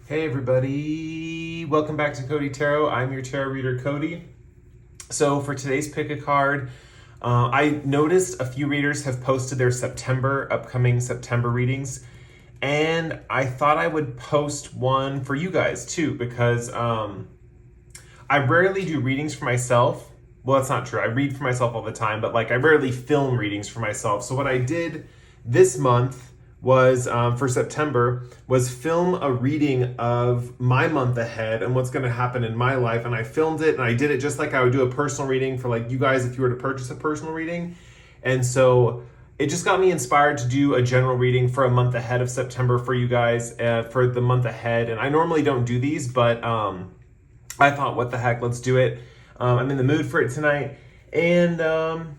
Hey everybody, welcome back to Cody Tarot. I'm your tarot reader, Cody. So for today's pick a card, I noticed a few readers have posted their upcoming September readings, and I thought I would post one for you guys too, because I rarely do readings for myself. Well, that's not true. I read for myself all the time, but I rarely film readings for myself. So what I did this month was for September was film a reading of my month ahead and what's going to happen in my life. And I filmed it and I did it just like I would do a personal reading for you guys if you were to purchase a personal reading. And so it just got me inspired to do a general reading for a month ahead of September for you guys for the month ahead. And I normally don't do these, but I thought, what the heck, let's do it. I'm in the mood for it tonight. And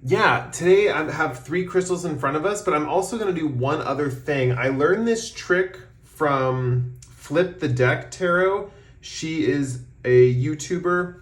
yeah, today I have 3 crystals in front of us, but I'm also going to do one other thing. I learned this trick from Flip the Deck Tarot. She is a YouTuber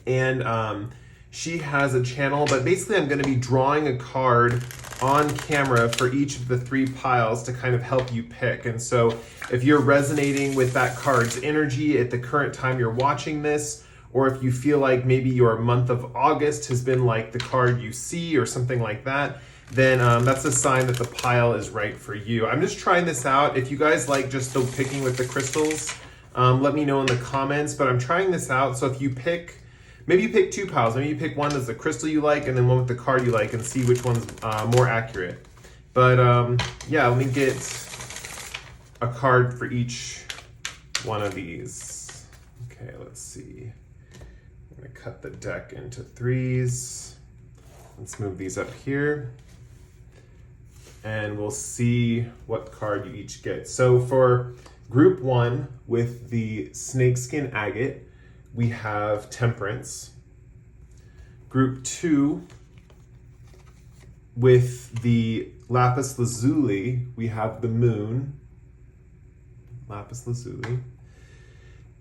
and she has a channel, but basically I'm going to be drawing a card on camera for each of the 3 piles to kind of help you pick. And so if you're resonating with that card's energy at the current time you're watching this, or if you feel like maybe your month of August has been like the card you see or something like that, then that's a sign that the pile is right for you. I'm just trying this out. If you guys like just the picking with the crystals, let me know in the comments, but I'm trying this out. So if you pick, maybe you pick 2 piles, maybe you pick one that's the crystal you like and then one with the card you like and see which one's more accurate. But yeah, let me get a card for each one of these. Okay, let's see. I'm going to cut the deck into 3s. Let's move these up here. And we'll see what card you each get. So for group 1 with the Snakeskin Agate, we have Temperance. Group 2 with the Lapis Lazuli, we have the Moon. Lapis Lazuli.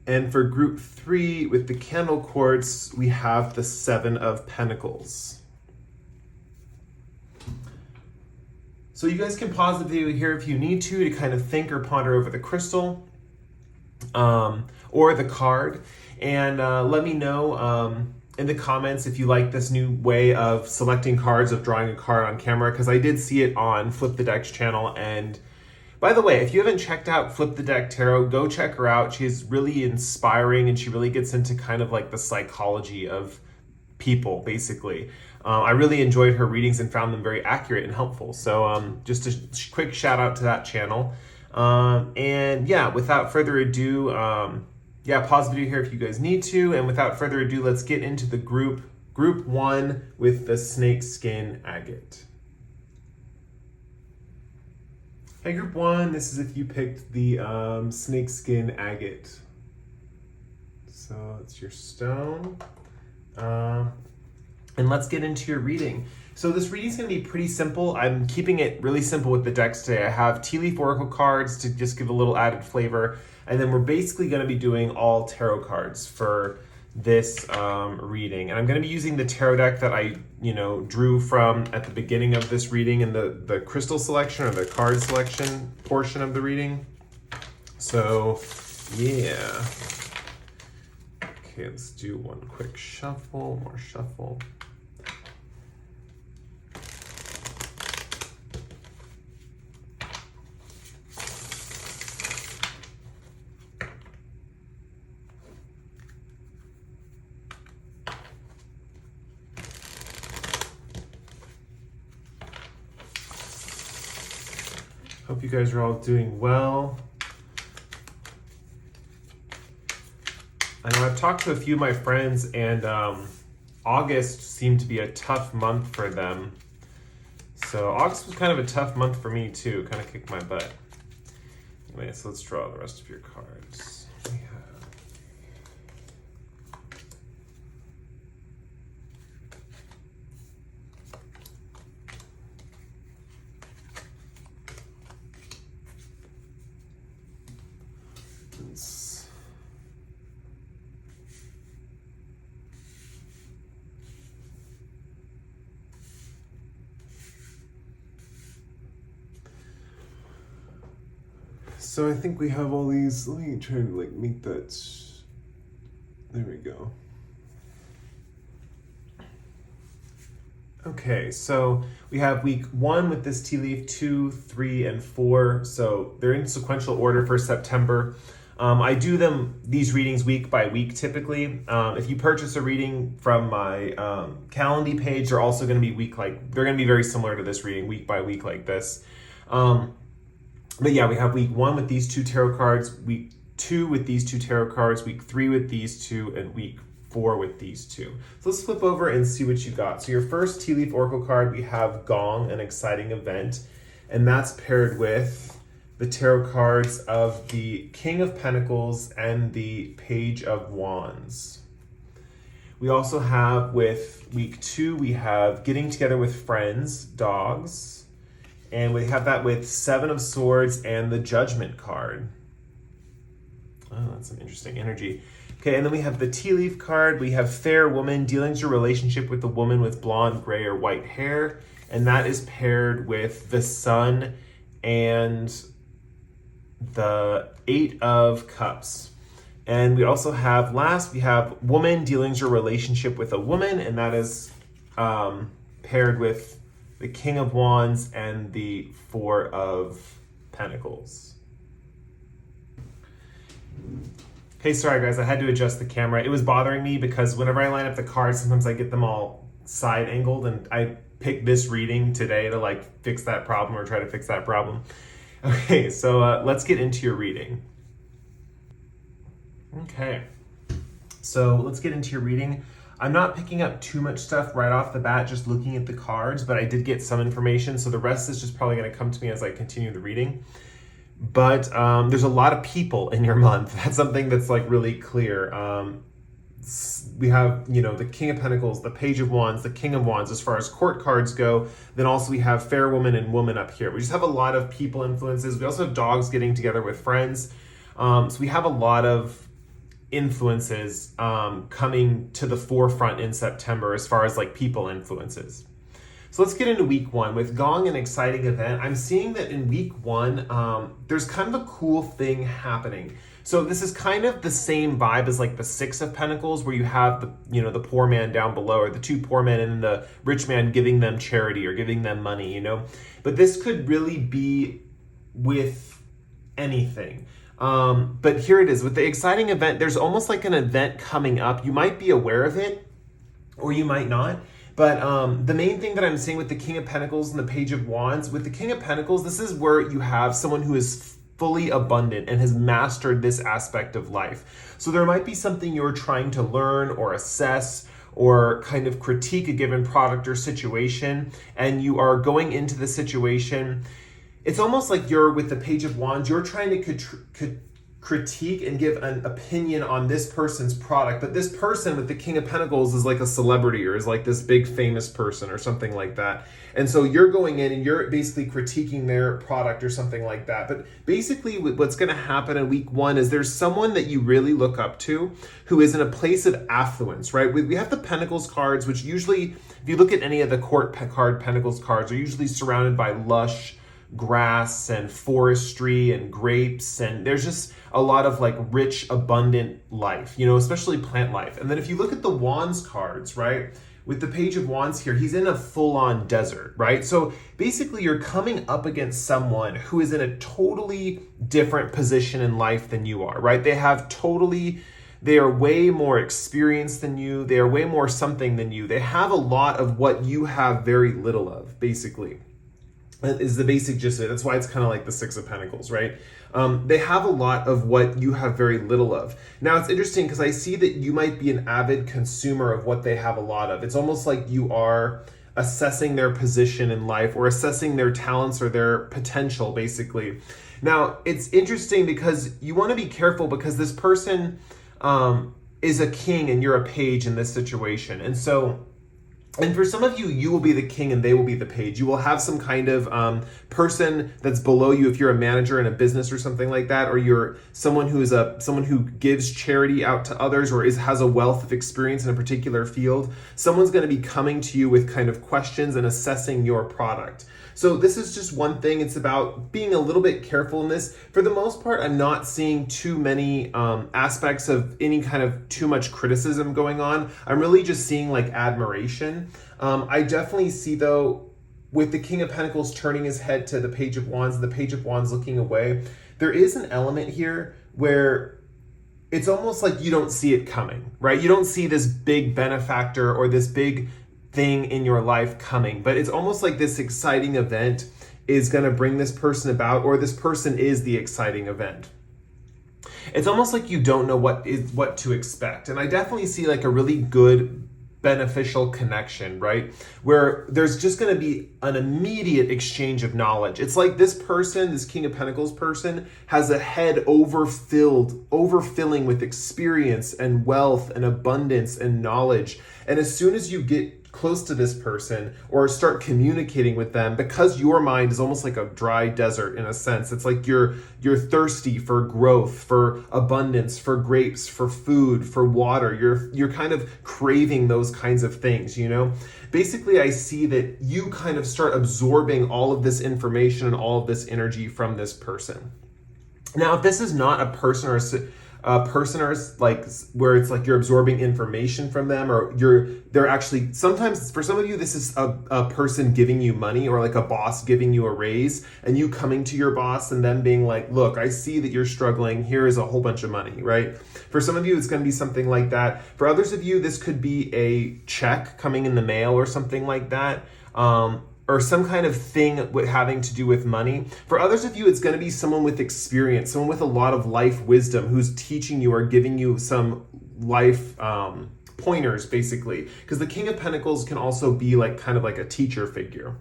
And for group 3 with the Candle Quartz, we have the 7 of Pentacles. So you guys can pause the video here if you need to kind of think or ponder over the crystal or the card. And let me know in the comments if you like this new way of selecting cards, of drawing a card on camera, because I did see it on Flip the Deck's channel. And by the way, if you haven't checked out Flip the Deck Tarot, go check her out. She's really inspiring and she really gets into kind of the psychology of people, basically. I really enjoyed her readings and found them very accurate and helpful. So just a quick shout out to that channel. And yeah, without further ado, yeah, pause the video here if you guys need to. And without further ado, let's get into the group 1 with the Snakeskin Agate. Hey, group 1, this is if you picked the Snakeskin Agate. So it's your stone. And let's get into your reading. So this reading is going to be pretty simple. I'm keeping it really simple with the decks today. I have Tea Leaf Oracle cards to just give a little added flavor. And then we're basically going to be doing all tarot cards for this reading. And I'm going to be using the tarot deck that I drew from at the beginning of this reading in the crystal selection or the card selection portion of the reading. So yeah. Okay, let's do one quick shuffle, more shuffle. Hope you guys are all doing well. I know I've talked to a few of my friends and August seemed to be a tough month for them. So August was kind of a tough month for me too, kind of kicked my butt. Anyway, so let's draw the rest of your cards. We have So I think we have all these. Let me try to like make that. There we go. Okay, so we have week 1 with this tea leaf, 2, 3, and 4. So they're in sequential order for September. I do these readings week by week typically. If you purchase a reading from my Calendly page, they're also going to be they're going to be very similar to this reading, week by week like this. But yeah, we have week 1 with these 2 tarot cards, week 2 with these 2 tarot cards, week 3 with these 2, and week 4 with these 2. So let's flip over and see what you got. So your first tea leaf oracle card, we have Gong, an exciting event, and that's paired with the tarot cards of the King of Pentacles and the Page of Wands. We also have with week 2, we have Getting Together with Friends, Dogs, and we have that with 7 of Swords and the Judgment card. Oh, that's some interesting energy. Okay, and then we have the tea leaf card. We have Fair Woman, dealing your relationship with a woman with blonde, gray, or white hair. And that is paired with the Sun and the 8 of Cups. And we also have, we have Woman, dealing your relationship with a woman. And that is paired with the King of Wands and the 4 of Pentacles. Okay, sorry guys, I had to adjust the camera. It was bothering me because whenever I line up the cards, sometimes I get them all side angled, and I picked this reading today to like fix that problem or try to fix that problem. Okay, so let's get into your reading. Okay, so let's get into your reading. I'm not picking up too much stuff right off the bat, just looking at the cards, but I did get some information, so the rest is just probably going to come to me as I continue the reading. But there's a lot of people in your month. That's something that's like really clear. We have, the King of Pentacles, the Page of Wands, the King of Wands as far as court cards go. Then also we have Fair Woman and Woman up here. We just have a lot of people influences. We also have dogs getting together with friends. So we have a lot of influences coming to the forefront in September as far as like people influences. So let's get into week 1 with Gong, an exciting event. I'm seeing that in week 1, there's kind of a cool thing happening. So this is kind of the same vibe as like the 6 of Pentacles, where you have the poor man down below, or the 2 poor men and the rich man giving them charity or giving them money, But this could really be with anything. But here it is with the exciting event. There's almost like an event coming up. You might be aware of it or you might not. But the main thing that I'm seeing with the King of Pentacles and the Page of Wands, with the King of Pentacles, this is where you have someone who is fully abundant and has mastered this aspect of life. So there might be something you're trying to learn or assess or kind of critique a given product or situation, and you are going into the situation. It's almost like you're with the Page of Wands, you're trying to critique and give an opinion on this person's product, but this person with the King of Pentacles is like a celebrity or is like this big famous person or something like that. And so you're going in and you're basically critiquing their product or something like that. But basically what's going to happen in week 1 is there's someone that you really look up to who is in a place of affluence, right? We have the Pentacles cards, which usually, if you look at any of the court card Pentacles cards, are usually surrounded by lush grass and forestry and grapes, and there's just a lot of like rich, abundant life, especially plant life. And then if you look at the Wands cards, right, with the Page of Wands here, he's in a full-on desert, right? So basically you're coming up against someone who is in a totally different position in life than you are, right? They are way more experienced than you. They are way more something than you. They have a lot of what you have very little of, basically. That is the basic gist of it. That's why it's kind of like the 6 of Pentacles, right? They have a lot of what you have very little of. Now, it's interesting because I see that you might be an avid consumer of what they have a lot of. It's almost like you are assessing their position in life or assessing their talents or their potential, basically. Now, it's interesting because you want to be careful because this person is a king and you're a page in this situation. And so And for some of you, you will be the king and they will be the page. You will have some kind of person that's below you if you're a manager in a business or something like that, or you're someone who is someone who gives charity out to others or has a wealth of experience in a particular field. Someone's going to be coming to you with kind of questions and assessing your product. So this is just one thing. It's about being a little bit careful in this. For the most part, I'm not seeing too many aspects of any kind of too much criticism going on. I'm really just seeing like admiration. I definitely see though, with the King of Pentacles turning his head to the Page of Wands and the Page of Wands looking away, there is an element here where it's almost like you don't see it coming, right? You don't see this big benefactor or this big thing in your life coming, but it's almost like this exciting event is going to bring this person about, or this person is the exciting event. It's almost like you don't know what to expect. And I definitely see like a really good beneficial connection, right? Where there's just going to be an immediate exchange of knowledge. It's like this person, this King of Pentacles person, has a head overfilling with experience and wealth and abundance and knowledge. And as soon as you get close to this person or start communicating with them, because your mind is almost like a dry desert in a sense, it's like you're thirsty for growth, for abundance, for grapes, for food, for water. You're kind of craving those kinds of things, you know? Basically, I see that you kind of start absorbing all of this information and all of this energy from this person. Now, if this is not a person or like where it's like you're absorbing information from them, or they're actually, sometimes for some of you this is a person giving you money, or like a boss giving you a raise and you coming to your boss and them being like, look, I see that you're struggling, here is a whole bunch of money, right? For some of you it's going to be something like that. For others of you, this could be a check coming in the mail or something like that, or some kind of thing with having to do with money. For others of you, it's going to be someone with experience, someone with a lot of life wisdom who's teaching you or giving you some life pointers, basically. Because the King of Pentacles can also be like kind of like a teacher figure.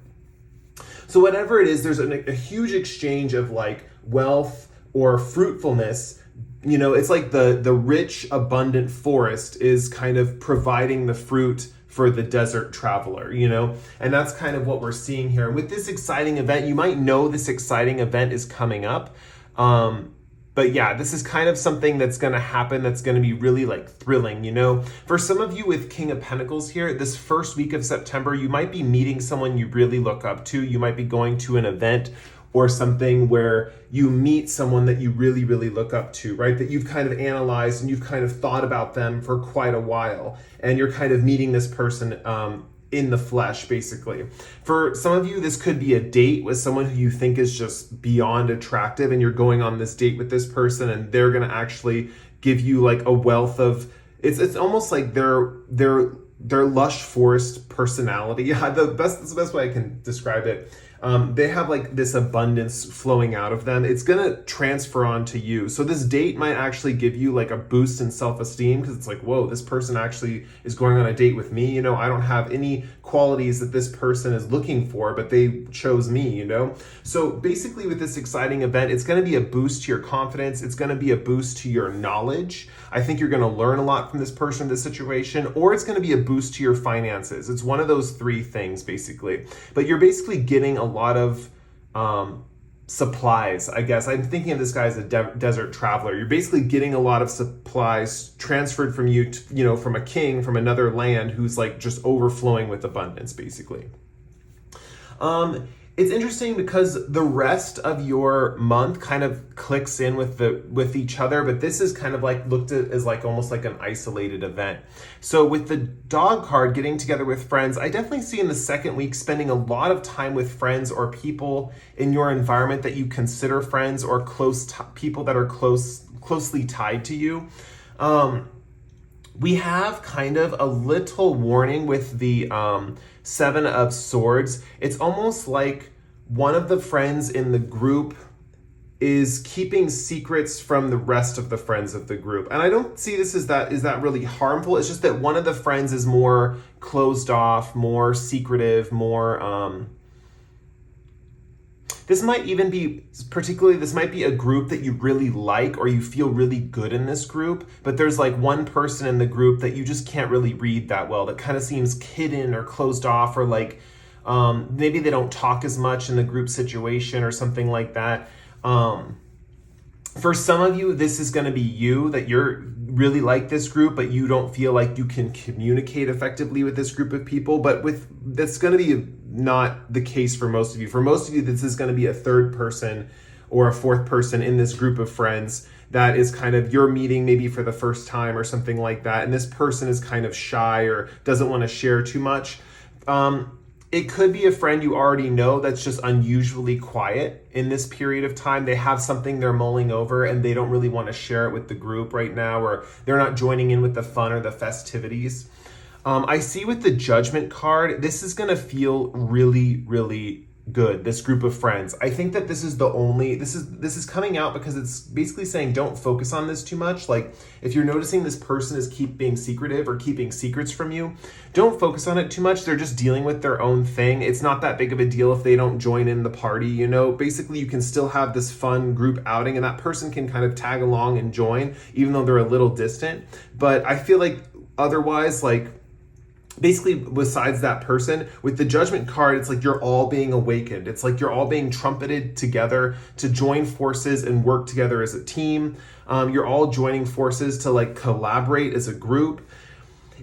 So whatever it is, there's a huge exchange of like wealth or fruitfulness. You know, it's like the rich, abundant forest is kind of providing the fruit for the desert traveler, you know? And that's kind of what we're seeing here. With this exciting event, you might know this exciting event is coming up. But yeah, this is kind of something that's going to happen that's going to be really like thrilling, you know? For some of you with King of Pentacles here, this first week of September, you might be meeting someone you really look up to. You might be going to an event or something where you meet someone that you really, really look up to, right? That you've kind of analyzed and you've kind of thought about them for quite a while. And you're kind of meeting this person in the flesh, basically. For some of you, this could be a date with someone who you think is just beyond attractive, and you're going on this date with this person and they're gonna actually give you like a wealth of, it's almost like their lush forest personality. That's the best way I can describe it. They have like this abundance flowing out of them. It's gonna transfer on to you. So this date might actually give you like a boost in self-esteem, because it's like, whoa, this person actually is going on a date with me. You know, I don't have any qualities that this person is looking for, but they chose me, you know? So basically with this exciting event, it's gonna be a boost to your confidence. It's gonna be a boost to your knowledge. I think you're gonna learn a lot from this person, this situation, or it's gonna be a boost to your finances. It's one of those three things, basically. But you're basically getting a lot of supplies, I guess. I'm thinking of this guy as a desert traveler. You're basically getting a lot of supplies transferred from you, to, you know, from a king from another land who's like just overflowing with abundance, basically. It's interesting because the rest of your month kind of clicks in with each other, but this is kind of like looked at as like almost like an isolated event. So with the dog card, getting together with friends, I definitely see in the second week spending a lot of time with friends or people in your environment that you consider friends, or people that are closely tied to you. We have kind of a little warning with the Seven of Swords. It's almost like one of the friends in the group is keeping secrets from the rest of the friends of the group. And I don't see this as that really harmful. It's just that one of the friends is more closed off, more secretive, more This might even be, particularly, this might be a group that you really like, or you feel really good in this group, but there's like one person in the group that you just can't really read that well, that kind of seems hidden or closed off, or like maybe they don't talk as much in the group situation or something like that. For some of you, this is going to be you, that you're really like this group, but you don't feel like you can communicate effectively with this group of people. But that's going to be not the case for most of you. For most of you, this is going to be a third person or a fourth person in this group of friends that is kind of, you're meeting maybe for the first time or something like that. And this person is kind of shy or doesn't want to share too much. It could be a friend you already know that's just unusually quiet in this period of time. They have something they're mulling over and they don't really want to share it with the group right now, or they're not joining in with the fun or the festivities. I see with the Judgment card, this is going to feel really, really good, this group of friends. I think that this is this is coming out because it's basically saying don't focus on this too much. Like, if you're noticing this person is being secretive or keeping secrets from you, don't focus on it too much. They're just dealing with their own thing. It's not that big of a deal if they don't join in the party, you know. Basically, you can still have this fun group outing and that person can kind of tag along and join, even though they're a little distant. But I feel like otherwise, like, basically, besides that person, with the Judgment card, it's like you're all being awakened. It's like you're all being trumpeted together to join forces and work together as a team. You're all joining forces to like collaborate as a group.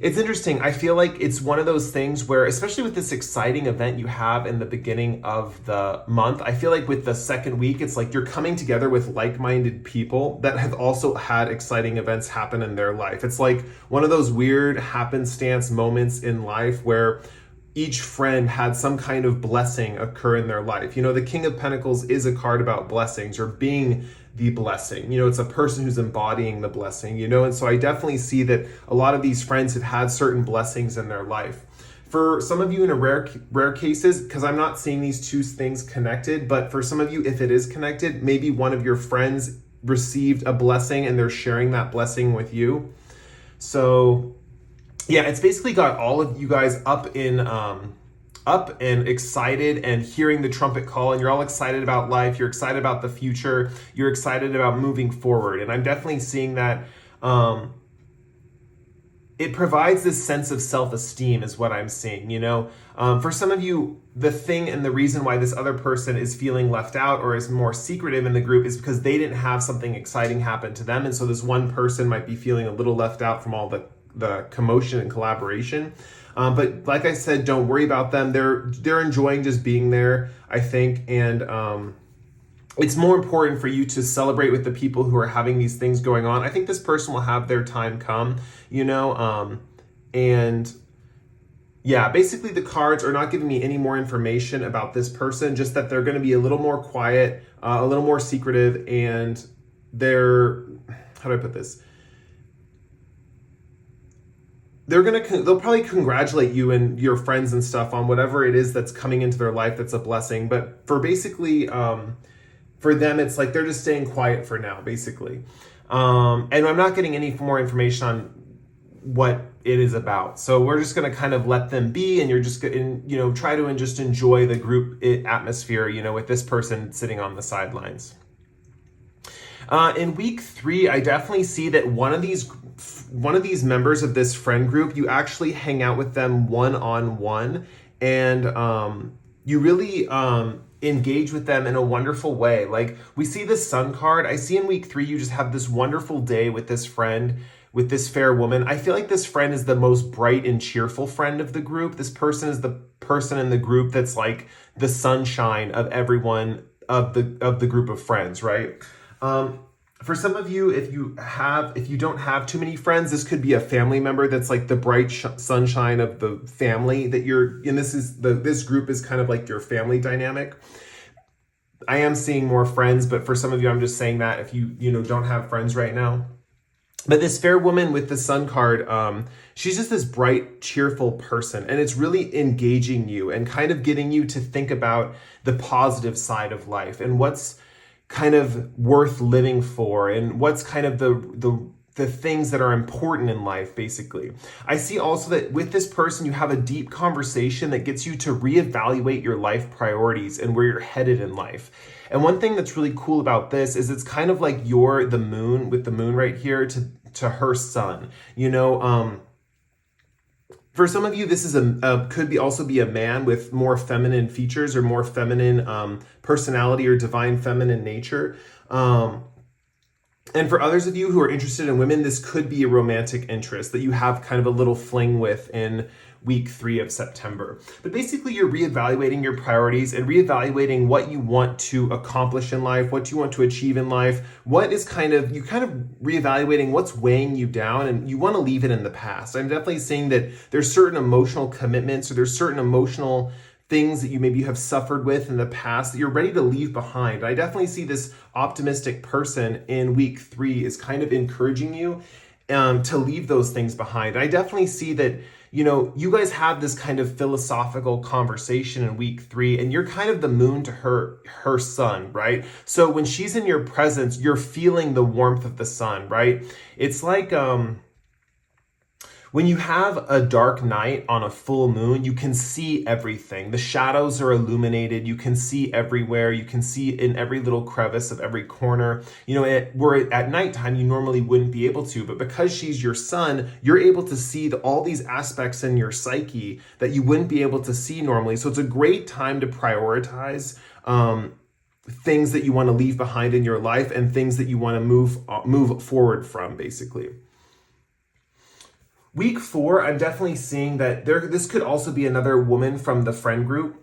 It's interesting. I feel like it's one of those things where, especially with this exciting event you have in the beginning of the month, I feel like with the second week, it's like you're coming together with like-minded people that have also had exciting events happen in their life. It's like one of those weird happenstance moments in life where each friend had some kind of blessing occur in their life. You know, the King of Pentacles is a card about blessings or being the blessing. You know, it's a person who's embodying the blessing, you know, and so I definitely see that a lot of these friends have had certain blessings in their life. For some of you in a rare cases, because I'm not seeing these two things connected, but for some of you, if it is connected, maybe one of your friends received a blessing and they're sharing that blessing with you. So yeah, it's basically got all of you guys up and excited and hearing the trumpet call, and you're all excited about life, you're excited about the future, you're excited about moving forward. And I'm definitely seeing that it provides this sense of self-esteem is what I'm seeing, you know. For some of you, the thing and the reason why this other person is feeling left out or is more secretive in the group is because they didn't have something exciting happen to them. And so this one person might be feeling a little left out from all the commotion and collaboration. But like I said, don't worry about them. They're enjoying just being there, I think. And it's more important for you to celebrate with the people who are having these things going on. I think this person will have their time come, you know. And yeah, basically the cards are not giving me any more information about this person, just that they're going to be a little more quiet, a little more secretive, and how do I put this? They'll probably congratulate you and your friends and stuff on whatever it is that's coming into their life that's a blessing. But for basically, for them, it's like they're just staying quiet for now, basically. And I'm not getting any more information on what it is about. So we're just going to kind of let them be, and you're just going to, you know, try to just enjoy the group atmosphere, you know, with this person sitting on the sidelines. In week 3, I definitely see that one of these members of this friend group, you actually hang out with them one-on-one, and you really engage with them in a wonderful way. Like, we see the Sun card. I see in week 3, you just have this wonderful day with this friend, with this fair woman. I feel like this friend is the most bright and cheerful friend of the group. This person is the person in the group that's like the sunshine of everyone of the group of friends, right? For some of you, if you don't have too many friends, this could be a family member that's like the bright sunshine of the family that you're in. This group is kind of like your family dynamic. I am seeing more friends, but for some of you, I'm just saying that if you don't have friends right now. But this fair woman with the Sun card, she's just this bright, cheerful person, and it's really engaging you and kind of getting you to think about the positive side of life and what's kind of worth living for, and what's kind of the things that are important in life, basically. I see also that with this person, you have a deep conversation that gets you to reevaluate your life priorities and where you're headed in life. And one thing that's really cool about this is it's kind of like you're the moon, with the moon right here, to her sun. You know, for some of you, this is could be also be a man with more feminine features or more feminine personality or divine feminine nature. And for others of you who are interested in women, this could be a romantic interest that you have kind of a little fling with in week 3 of September. But basically, you're reevaluating your priorities and reevaluating what you want to accomplish in life, what you want to achieve in life, what is kind of reevaluating what's weighing you down, and you want to leave it in the past. I'm definitely seeing that there's certain emotional commitments or there's certain emotional things that you maybe have suffered with in the past that you're ready to leave behind. I definitely see this optimistic person in week 3 is kind of encouraging you to leave those things behind. I definitely see that, you know, you guys have this kind of philosophical conversation in week 3, and you're kind of the moon to her sun, right? So when she's in your presence, you're feeling the warmth of the sun, right? It's like, when you have a dark night on a full moon, you can see everything. The shadows are illuminated. You can see everywhere. You can see in every little crevice of every corner. You know, where at nighttime, you normally wouldn't be able to. But because she's your sun, you're able to see all these aspects in your psyche that you wouldn't be able to see normally. So it's a great time to prioritize things that you want to leave behind in your life and things that you want to move forward from, basically. Week 4, I'm definitely seeing that this could also be another woman from the friend group.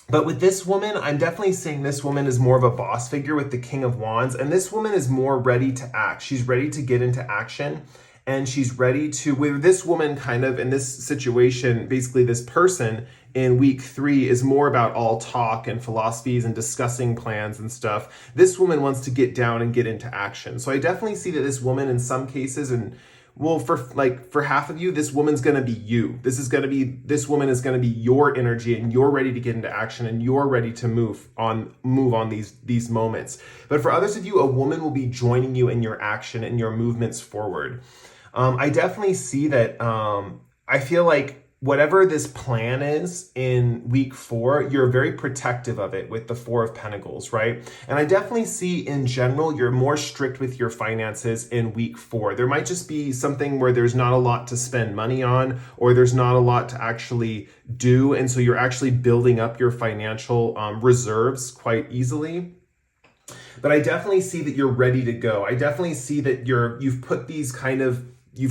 But with this woman, I'm definitely seeing this woman is more of a boss figure with the King of Wands. And this woman is more ready to act. She's ready to get into action. And she's ready to, with this woman kind of in this situation, basically this person in week 3 is more about all talk and philosophies and discussing plans and stuff. This woman wants to get down and get into action. So I definitely see that this woman in some cases, and well, for half of you, this woman's going to be you. This woman is going to be your energy, and you're ready to get into action, and you're ready to move on these moments. But for others of you, a woman will be joining you in your action and your movements forward. I definitely see that. I feel like whatever this plan is in week 4, you're very protective of it with the 4 of Pentacles, right? And I definitely see in general, you're more strict with your finances in week 4. There might just be something where there's not a lot to spend money on, or there's not a lot to actually do. And so you're actually building up your financial reserves quite easily. But I definitely see that you're ready to go. I definitely see that you've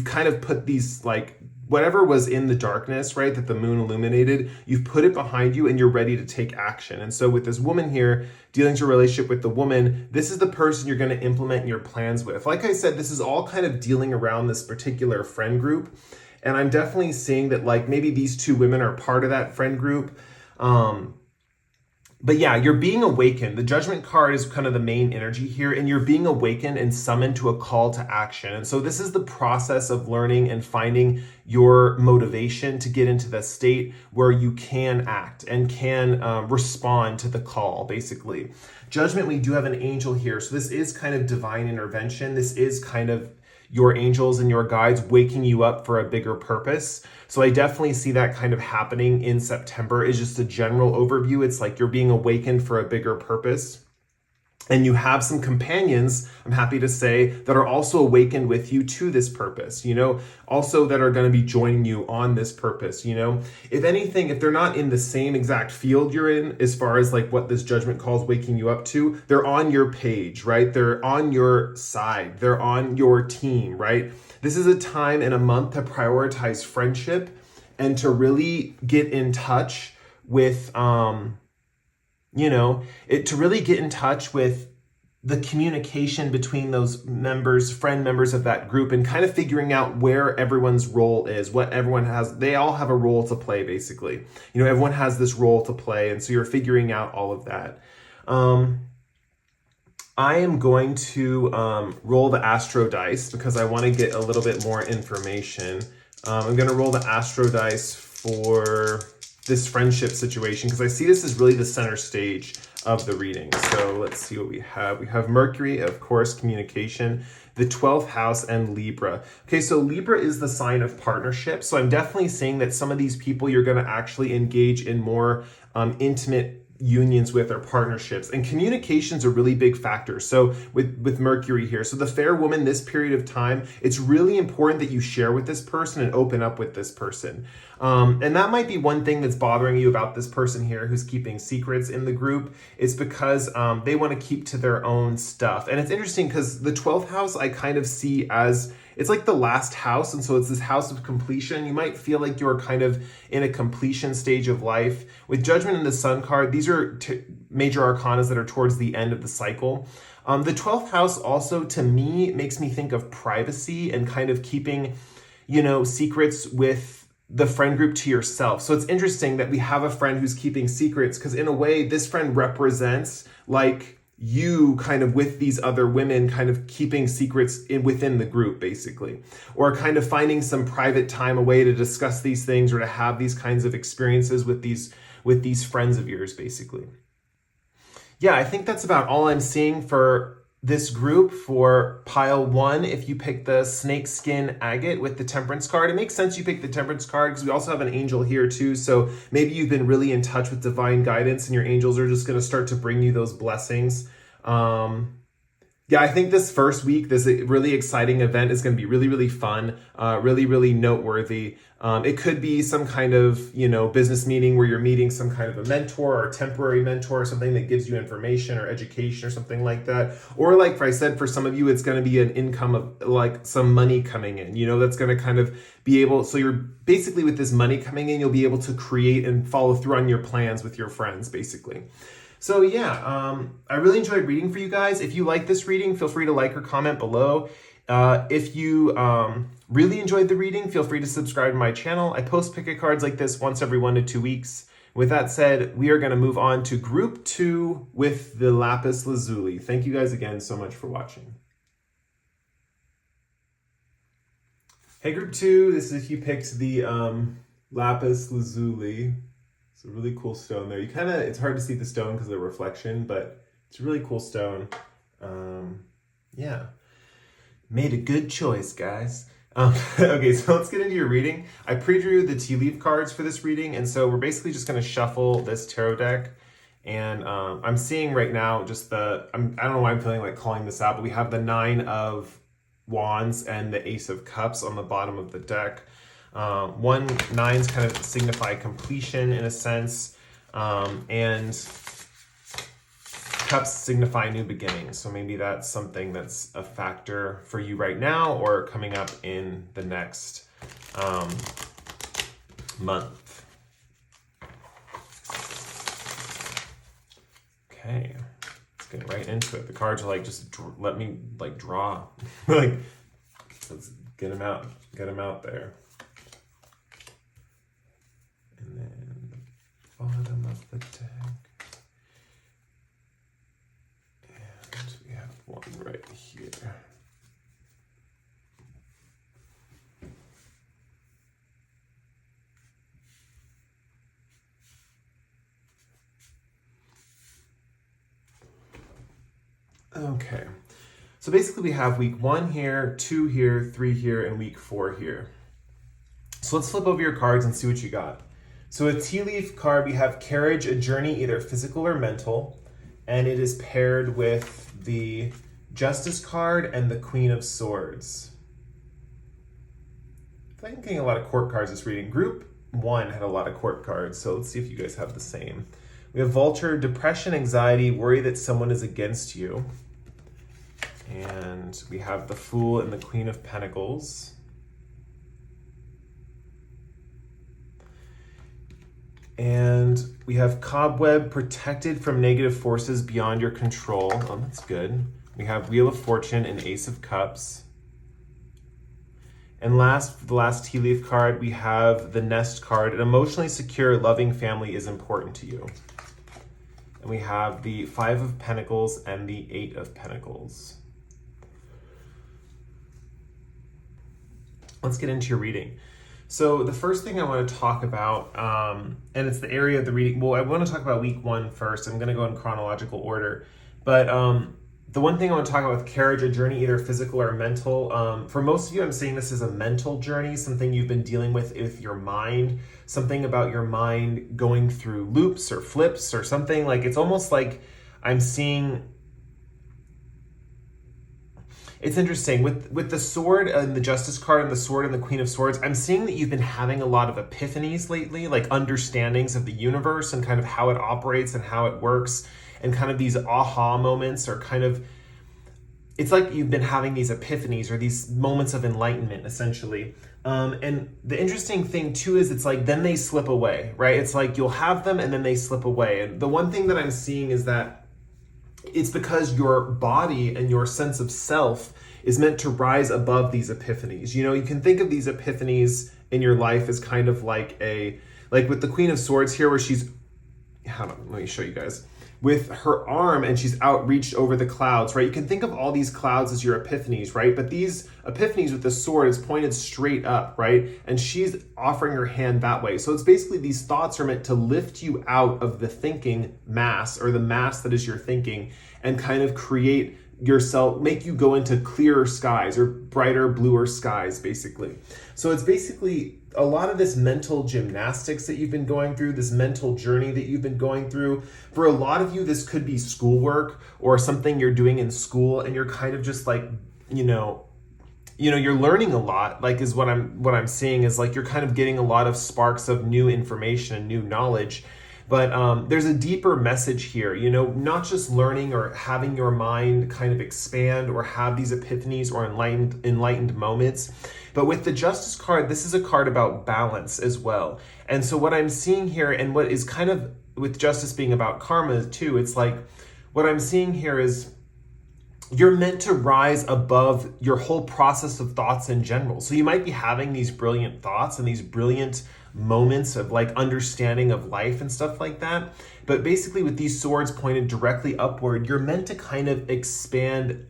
kind of put these like, whatever was in the darkness, right, that the moon illuminated, you've put it behind you and you're ready to take action. And so with this woman here, dealing with your relationship with the woman, this is the person you're going to implement your plans with. Like I said, this is all kind of dealing around this particular friend group. And I'm definitely seeing that like maybe these 2 women are part of that friend group. But yeah, you're being awakened. The Judgment card is kind of the main energy here, and you're being awakened and summoned to a call to action. And so this is the process of learning and finding your motivation to get into the state where you can act and can respond to the call, basically. Judgment, we do have an angel here. So this is kind of divine intervention. This is kind of your angels and your guides waking you up for a bigger purpose. So I definitely see that kind of happening in September. Is just a general overview. It's like you're being awakened for a bigger purpose. And you have some companions, I'm happy to say, that are also awakened with you to this purpose, you know, also that are going to be joining you on this purpose, you know. If anything, if they're not in the same exact field you're in, as far as like what this Judgment call is waking you up to, they're on your page, right? They're on your side. They're on your team, right? This is a time and a month to prioritize friendship and to really get in touch with, to really get in touch with the communication between those friend members of that group, and kind of figuring out where everyone's role is, what everyone has. They all have a role to play, basically. You know, everyone has this role to play, and so you're figuring out all of that. I am going to roll the Astro dice because I want to get a little bit more information. I'm going to roll the Astro dice for this friendship situation, because I see this as really the center stage of the reading. So let's see what we have. We have Mercury, of course, communication, the 12th house, and Libra. Okay, so Libra is the sign of partnership. So I'm definitely saying that some of these people you're going to actually engage in more intimate unions with or partnerships, and communication's a really big factor. So with Mercury here, so the fair woman, this period of time, it's really important that you share with this person and open up with this person. And that might be one thing that's bothering you about this person here who's keeping secrets in the group. It's because they want to keep to their own stuff. And it's interesting because the 12th house I kind of see as, it's like the last house, and so it's this house of completion. You might feel like you're kind of in a completion stage of life. With Judgment and the Sun card, these are major arcanas that are towards the end of the cycle. The 12th house also, to me, makes me think of privacy and kind of keeping, secrets with the friend group to yourself. So it's interesting that we have a friend who's keeping secrets, because in a way, this friend represents like you kind of with these other women kind of keeping secrets within the group, basically, or kind of finding some private time away to discuss these things or to have these kinds of experiences with these friends of yours, basically. Yeah, I think that's about all I'm seeing for this group for pile 1. If you pick the Snakeskin Agate with the Temperance card, it makes sense you pick the Temperance card because we also have an angel here too. So maybe you've been really in touch with divine guidance and your angels are just going to start to bring you those blessings. Yeah, I think this first week, this really exciting event is going to be really, really fun, really, really noteworthy. It could be some kind of, business meeting where you're meeting some kind of a mentor or temporary mentor or something that gives you information or education or something like that. Or like I said, for some of you, it's going to be an income of like some money coming in, that's going to kind of be able, so you're basically with this money coming in, you'll be able to create and follow through on your plans with your friends, basically. So yeah, I really enjoyed reading for you guys. If you like this reading, feel free to like or comment below. If you really enjoyed the reading, feel free to subscribe to my channel. I post pick cards like this once every 1 to 2 weeks. With that said, we are going to move on to group 2 with the Lapis Lazuli. Thank you guys again so much for watching. Hey group 2, this is if you picked the Lapis Lazuli. It's a really cool stone there. It's hard to see the stone because of the reflection, but it's a really cool stone. Yeah. Made a good choice, guys. Okay, so let's get into your reading. I pre-drew the tea leaf cards for this reading, and so we're basically just going to shuffle this tarot deck. And I'm seeing right now just I don't know why I'm feeling like calling this out, but we have the 9 of Wands and the Ace of Cups on the bottom of the deck. 9s kind of signify completion in a sense, and cups signify new beginnings. So maybe that's something that's a factor for you right now or coming up in the next month. Okay, let's get right into it. The cards are like, just let me like draw. Like, let's get them out there. And then the bottom of the deck. And we have one right here. Okay. So basically we have week 1 here, 2 here, 3 here, and week 4 here. So let's flip over your cards and see what you got. So a tea leaf card, we have carriage, a journey either physical or mental, and it is paired with the Justice card and the Queen of Swords. I think I'm getting a lot of court cards this reading. Group 1 had a lot of court cards, so let's see if you guys have the same. We have Vulture, depression, anxiety, worry that someone is against you. And we have the Fool and the Queen of Pentacles. And we have Cobweb, protected from negative forces beyond your control. Oh, that's good. We have Wheel of Fortune and Ace of Cups. And the last tea leaf card, we have the Nest card. An emotionally secure, loving family is important to you. And we have the 5 of Pentacles and the 8 of Pentacles. Let's get into your reading. So the first thing I want to talk about, and it's the area of the reading. Well, I want to talk about week 1 first. I'm going to go in chronological order. But the one thing I want to talk about with carriage, a journey, either physical or mental. For most of you, I'm seeing this as a mental journey, something you've been dealing with your mind, something about your mind going through loops or flips or something. Like, it's almost like I'm seeing... It's interesting with the sword and the Justice card and the sword and the Queen of Swords. I'm seeing that you've been having a lot of epiphanies lately, like understandings of the universe and kind of how it operates and how it works, and kind of these aha moments, or kind of, it's like you've been having these epiphanies or these moments of enlightenment, essentially. And the interesting thing too is it's like then they slip away, right? It's like you'll have them and then they slip away. And the one thing that I'm seeing is that it's because your body and your sense of self is meant to rise above these epiphanies. You know, you can think of these epiphanies in your life as kind of like with the Queen of Swords here, where she's, let me show you guys, with her arm and she's outreached over the clouds, right? You can think of all these clouds as your epiphanies, right? But these epiphanies with the sword is pointed straight up, right? And she's offering her hand that way. So it's basically these thoughts are meant to lift you out of the thinking mass, or the mass that is your thinking, and kind of create yourself, make you go into clearer skies or brighter, bluer skies, basically. So it's basically a lot of this mental gymnastics that you've been going through, this mental journey that you've been going through. For a lot of you, this could be schoolwork or something you're doing in school, and you're kind of just like, you're learning a lot, like is what I'm seeing is like you're kind of getting a lot of sparks of new information and new knowledge. But there's a deeper message here, not just learning or having your mind kind of expand or have these epiphanies or enlightened moments. But with the Justice card, this is a card about balance as well. And so what I'm seeing here, and what is kind of with Justice being about karma too, it's like what I'm seeing here is you're meant to rise above your whole process of thoughts in general. So you might be having these brilliant thoughts and these brilliant moments of like understanding of life and stuff like that. But basically with these swords pointed directly upward, you're meant to kind of expand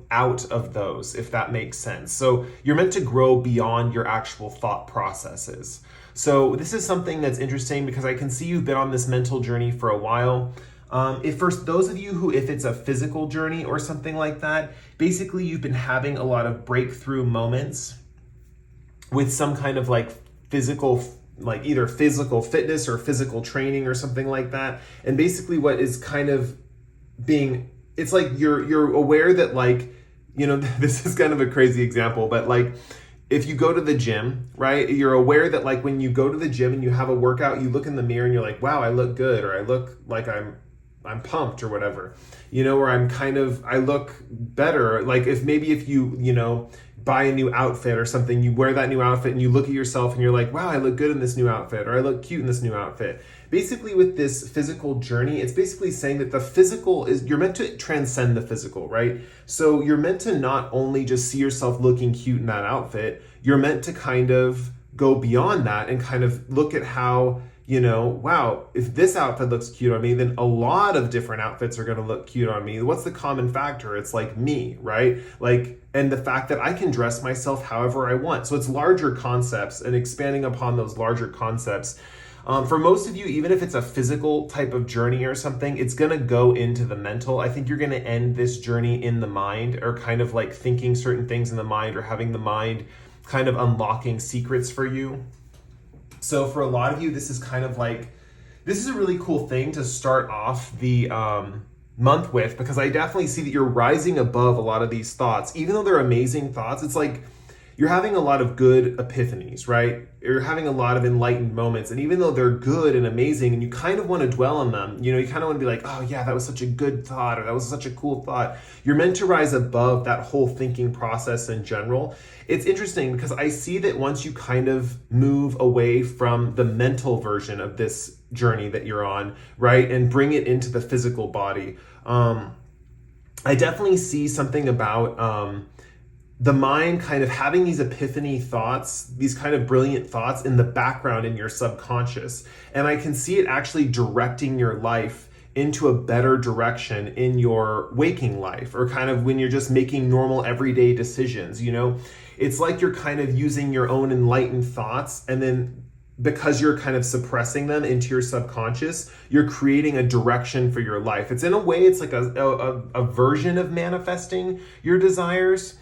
out of those, if that makes sense. So you're meant to grow beyond your actual thought processes. So this is something that's interesting because I can see you've been on this mental journey for a while. If for those of you who, if it's a physical journey or something like that, basically you've been having a lot of breakthrough moments with some kind of like physical, like either physical fitness or physical training or something like that. And basically what is kind of being, it's like you're aware that like, this is kind of a crazy example, but like if you go to the gym, right, you're aware that like when you go to the gym and you have a workout, you look in the mirror and you're like, wow, I look good, or I look like I'm pumped or whatever, or I look better. Like if you buy a new outfit or something, you wear that new outfit and you look at yourself and you're like, wow, I look good in this new outfit, or I look cute in this new outfit. Basically with this physical journey, it's basically saying that the physical is, you're meant to transcend the physical, right? So you're meant to not only just see yourself looking cute in that outfit, you're meant to kind of go beyond that and kind of look at how, wow, if this outfit looks cute on me, then a lot of different outfits are going to look cute on me. What's the common factor? It's like me, right? Like, and the fact that I can dress myself however I want. So it's larger concepts and expanding upon those larger concepts. For most of you, even if it's a physical type of journey or something, it's going to go into the mental. I think you're going to end this journey in the mind, or kind of like thinking certain things in the mind, or having the mind kind of unlocking secrets for you. So for a lot of you, this is kind of like, this is a really cool thing to start off the month with, because I definitely see that you're rising above a lot of these thoughts. Even though they're amazing thoughts, it's like you're having a lot of good epiphanies, right? You're having a lot of enlightened moments. And even though they're good and amazing and you kind of want to dwell on them, you kind of want to be like, oh yeah, that was such a good thought, or that was such a cool thought. You're meant to rise above that whole thinking process in general. It's interesting because I see that once you kind of move away from the mental version of this journey that you're on, right, and bring it into the physical body, I definitely see something about the mind kind of having these epiphany thoughts, these kind of brilliant thoughts in the background in your subconscious. And I can see it actually directing your life into a better direction in your waking life, or kind of when you're just making normal everyday decisions. It's like you're kind of using your own enlightened thoughts, and then because you're kind of suppressing them into your subconscious, you're creating a direction for your life. It's in a way, it's like a version of manifesting your desires.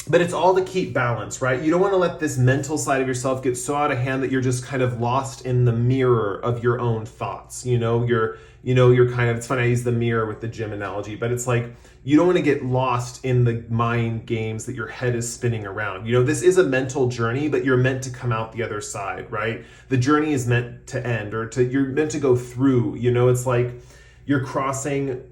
But it's all to keep balance, right? You don't want to let this mental side of yourself get so out of hand that you're just kind of lost in the mirror of your own thoughts. You're kind of, it's funny, I use the mirror with the gym analogy, but it's like, you don't want to get lost in the mind games that your head is spinning around. This is a mental journey, but you're meant to come out the other side, right? The journey is meant to end, you're meant to go through. It's like you're crossing,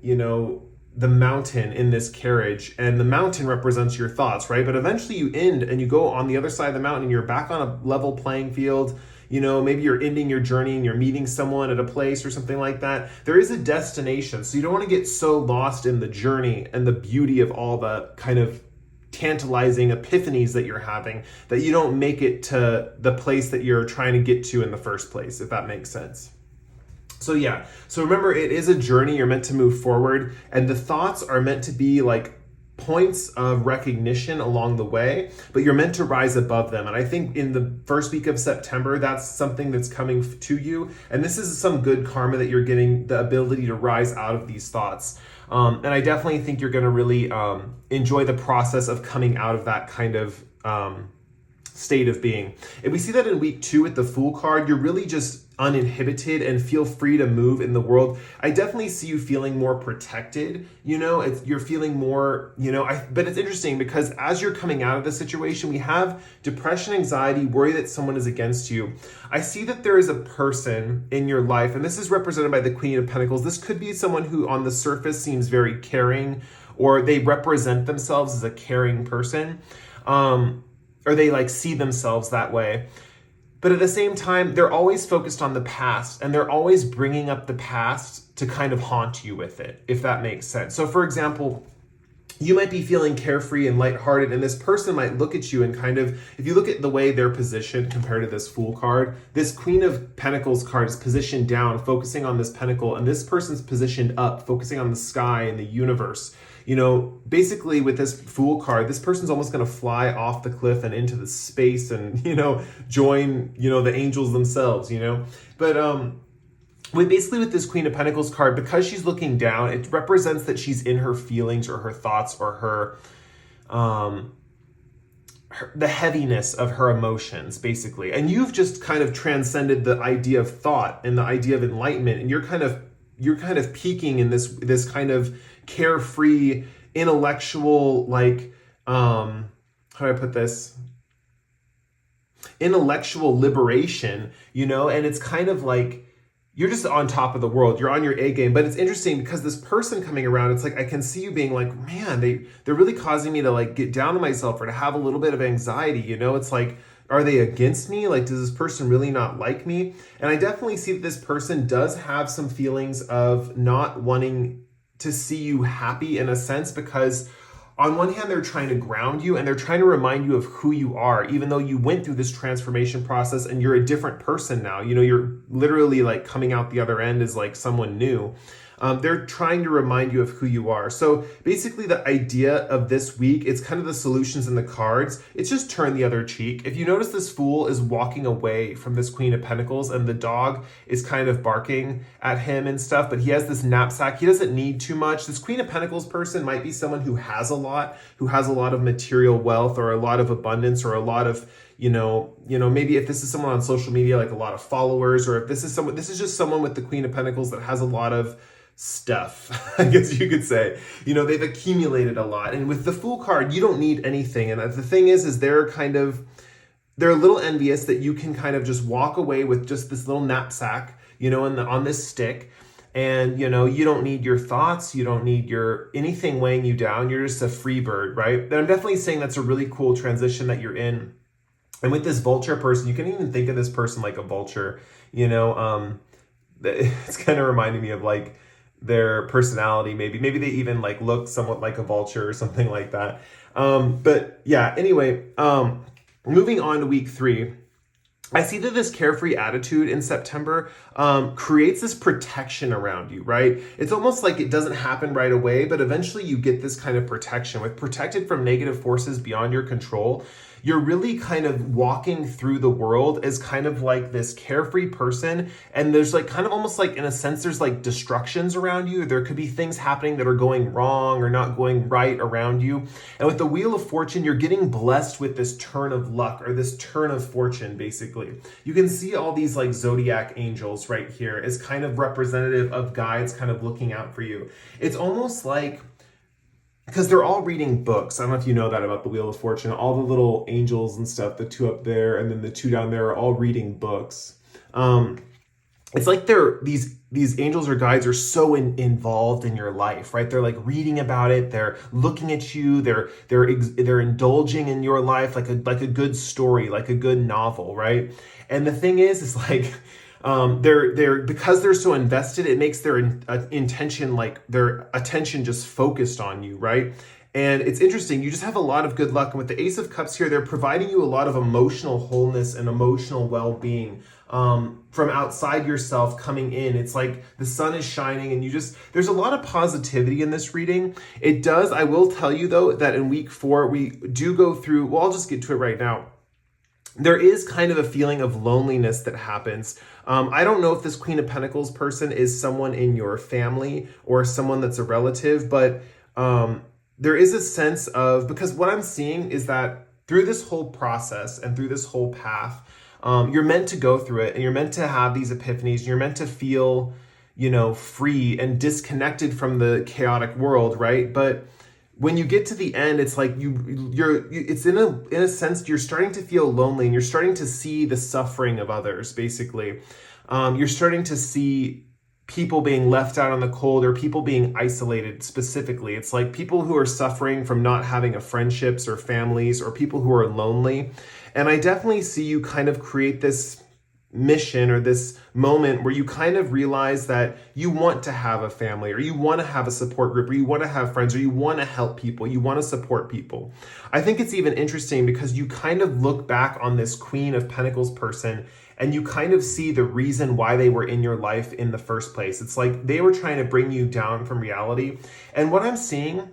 the mountain in this carriage, and the mountain represents your thoughts, right? But eventually you end and you go on the other side of the mountain and you're back on a level playing field. Maybe you're ending your journey and you're meeting someone at a place or something like that. There is a destination. So you don't want to get so lost in the journey and the beauty of all the kind of tantalizing epiphanies that you're having that you don't make it to the place that you're trying to get to in the first place, if that makes sense. So remember, it is a journey. You're meant to move forward, and the thoughts are meant to be like points of recognition along the way, but you're meant to rise above them. And I think in the first week of September, that's something that's coming to you. And this is some good karma that you're getting, the ability to rise out of these thoughts. And I definitely think you're going to really enjoy the process of coming out of that kind of state of being. If we see that in week 2 with the Fool card, you're really just uninhibited and feel free to move in the world. I definitely see you feeling more protected. You're feeling more, but it's interesting because as you're coming out of the situation, we have depression, anxiety, worry that someone is against you. I see that there is a person in your life, and this is represented by the Queen of Pentacles. This could be someone who on the surface seems very caring, or they represent themselves as a caring person. Or they see themselves that way. But at the same time, they're always focused on the past, and they're always bringing up the past to kind of haunt you with it, if that makes sense. So for example, you might be feeling carefree and lighthearted, and this person might look at you and kind of, if you look at the way they're positioned compared to this Fool card, this Queen of Pentacles card is positioned down, focusing on this pentacle, and this person's positioned up, focusing on the sky and the universe. Basically with this Fool card, this person's almost going to fly off the cliff and into the space and, join, the angels themselves, But with this Queen of Pentacles card, because she's looking down, it represents that she's in her feelings or her thoughts or her the heaviness of her emotions, basically. And you've just kind of transcended the idea of thought and the idea of enlightenment, and you're kind of peaking in this kind of carefree, intellectual, how do I put this? Intellectual liberation, and it's kind of like you're just on top of the world. You're on your A game. But it's interesting because this person coming around, it's like I can see you being like, man, they're really causing me to get down on myself or to have a little bit of anxiety. It's like, are they against me? Does this person really not like me? And I definitely see that this person does have some feelings of not wanting to see you happy in a sense, because on one hand, they're trying to ground you and they're trying to remind you of who you are, even though you went through this transformation process and you're a different person now. You're literally coming out the other end as someone new. They're trying to remind you of who you are. So basically the idea of this week, it's kind of the solutions in the cards. It's just turn the other cheek. If you notice, this Fool is walking away from this Queen of Pentacles and the dog is kind of barking at him and stuff, but he has this knapsack. He doesn't need too much. This Queen of Pentacles person might be someone who has a lot of material wealth or a lot of abundance or a lot of, maybe if this is someone on social media, a lot of followers, or if this is just someone with the Queen of Pentacles that has a lot of stuff, I guess you could say. They've accumulated a lot. And with the Fool card, you don't need anything. And the thing is they're a little envious that you can kind of just walk away with just this little knapsack, on this stick. And, you don't need your thoughts. You don't need anything weighing you down. You're just a free bird, right? And I'm definitely saying that's a really cool transition that you're in. And with this vulture person, you can even think of this person like a vulture, it's kind of reminding me of their personality. Maybe they even look somewhat like a vulture or something like that. But yeah, anyway, moving on to week 3. I see that this carefree attitude in September creates this protection around you, right? It's almost like it doesn't happen right away, but eventually you get this kind of protection. With protected from negative forces beyond your control, you're really kind of walking through the world as kind of like this carefree person. And there's like kind of almost like, in a sense, there's like destructions around you. There could be things happening that are going wrong or not going right around you. And with the Wheel of Fortune, you're getting blessed with this turn of luck, or this turn of fortune, basically. You can see all these like zodiac angels right here as kind of representative of guides kind of looking out for you. It's almost like, because they're all reading books. I don't know if you know that about the Wheel of Fortune. All the little angels and stuff, the two up there and then the two down there, are all reading books. It's like these angels or guides are so involved in your life, right? They're like reading about it. They're looking at you. They're indulging in your life like a good story, like a good novel, right? And the thing is like, they're because they're so invested, it makes their intention, like their attention, just focused on you, right? And it's interesting, you just have a lot of good luck. And with the Ace of Cups here, they're providing you a lot of emotional wholeness and emotional well-being from outside yourself coming in. It's like the sun is shining and there's a lot of positivity in this reading. It does, I will tell you though, that in week 4, we do go through, well, I'll just get to it right now. There is kind of a feeling of loneliness that happens. I don't know if this Queen of Pentacles person is someone in your family or someone that's a relative, but there is a sense of, because what I'm seeing is that through this whole process and through this whole path, you're meant to go through it, and you're meant to have these epiphanies, and you're meant to feel, free and disconnected from the chaotic world, right? But when you get to the end, it's like it's in a sense, you're starting to feel lonely, and you're starting to see the suffering of others, basically. You're starting to see people being left out on the cold, or people being isolated specifically. It's like people who are suffering from not having a friendships or families, or people who are lonely. And I definitely see you kind of create this mission or this moment where you kind of realize that you want to have a family, or you want to have a support group, or you want to have friends, or you want to help people, you want to support people. I think it's even interesting because you kind of look back on this Queen of Pentacles person and you kind of see the reason why they were in your life in the first place. It's like they were trying to bring you down from reality. And what I'm seeing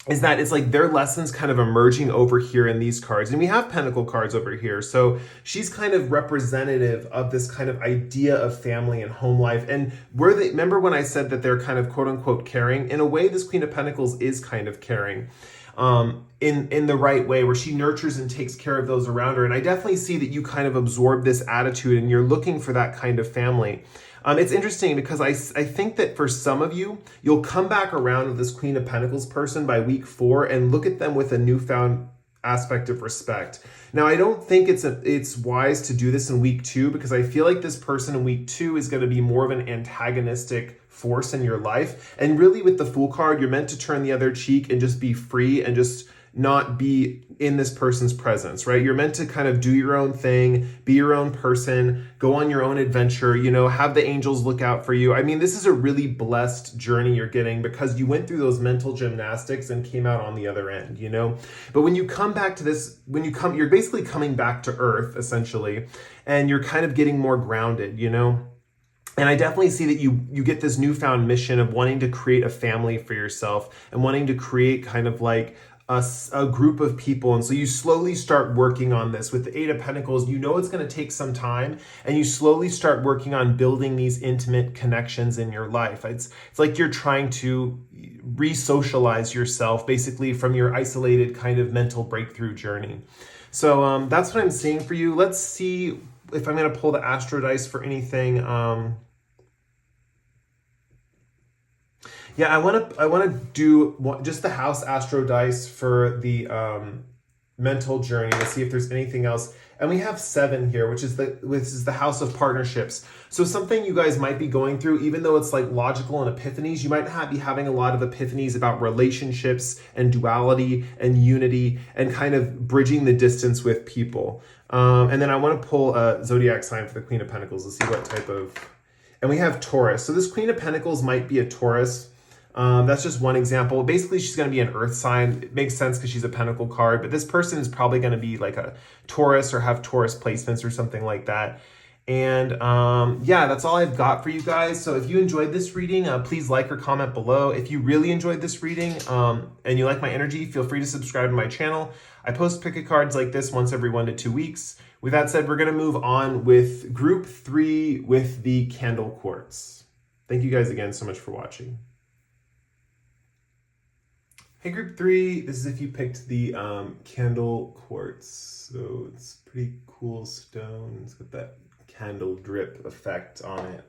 is that it's like their lessons kind of emerging over here in these cards. And we have Pentacle cards over here. So she's kind of representative of this kind of idea of family and home life. And remember when I said that they're kind of quote unquote caring? In a way, this Queen of Pentacles is kind of caring in the right way, where she nurtures and takes care of those around her. And I definitely see that you kind of absorb this attitude and you're looking for that kind of family. It's interesting because I think that for some of you, you'll come back around with this Queen of Pentacles person by week 4 and look at them with a newfound aspect of respect. Now, I don't think it's wise to do this in week 2, because I feel like this person in week 2 is going to be more of an antagonistic force in your life. And really with the Fool card, you're meant to turn the other cheek and just be free and just not be in this person's presence, right? You're meant to kind of do your own thing, be your own person, go on your own adventure, have the angels look out for you. I mean, this is a really blessed journey you're getting because you went through those mental gymnastics and came out on the other end, But when you come back to this, you're basically coming back to earth, essentially, and you're kind of getting more grounded, And I definitely see that you get this newfound mission of wanting to create a family for yourself and wanting to create kind of like a group of people. And so you slowly start working on this. With the 8 of Pentacles, it's going to take some time, and you slowly start working on building these intimate connections in your life. It's like you're trying to re-socialize yourself basically from your isolated kind of mental breakthrough journey. So that's what I'm seeing for you. Let's see if I'm going to pull the Astro Dice for anything. Yeah, I want to do just the House Astro Dice for the mental journey to see if there's anything else. And we have 7 here, which is the House of Partnerships. So something you guys might be going through, even though it's like logical and epiphanies, you might be having a lot of epiphanies about relationships and duality and unity and kind of bridging the distance with people. And then I want to pull a zodiac sign for the Queen of Pentacles to see what type of... And we have Taurus. So this Queen of Pentacles might be a Taurus. That's just one example. Basically, she's going to be an earth sign. It makes sense because she's a pentacle card, but this person is probably going to be like a Taurus or have Taurus placements or something like that. And yeah, that's all I've got for you guys. So if you enjoyed this reading, please like or comment below. If you really enjoyed this reading and you like my energy, feel free to subscribe to my channel. I post pick cards like this once every 1 to 2 weeks. With that said, we're going to move on with group 3 with the candle quartz. Thank you guys again so much for watching. Hey, group 3, this is if you picked the candle quartz. So it's a pretty cool stone. It's got that candle drip effect on it.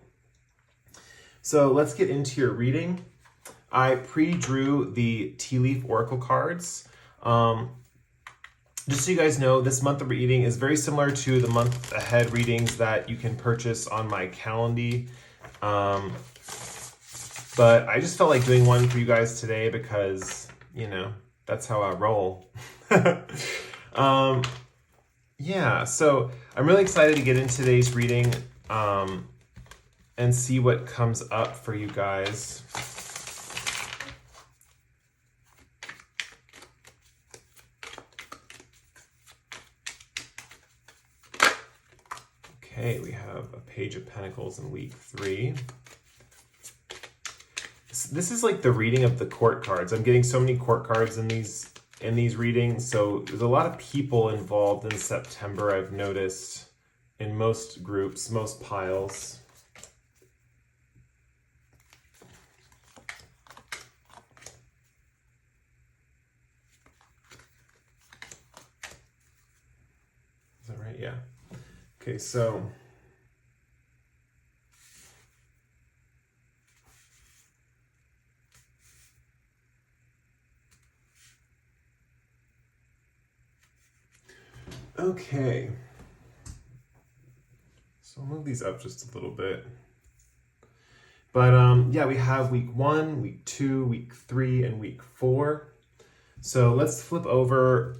So let's get into your reading. I pre-drew the tea leaf oracle cards. Just so you guys know, this month of reading is very similar to the month ahead readings that you can purchase on my calendar. But I just felt like doing one for you guys today because, you know, that's how I roll. Yeah, so I'm really excited to get into today's reading and see what comes up for you guys. Okay, we have a Page of Pentacles in week 3. This is like the reading of the court cards. I'm getting so many court cards in these readings. So there's a lot of people involved in September, I've noticed, in most groups, most piles. Is that right? Yeah. Okay, so okay, so I'll move these up just a little bit. But yeah, we have week 1, week 2, week 3, and week 4. So let's flip over.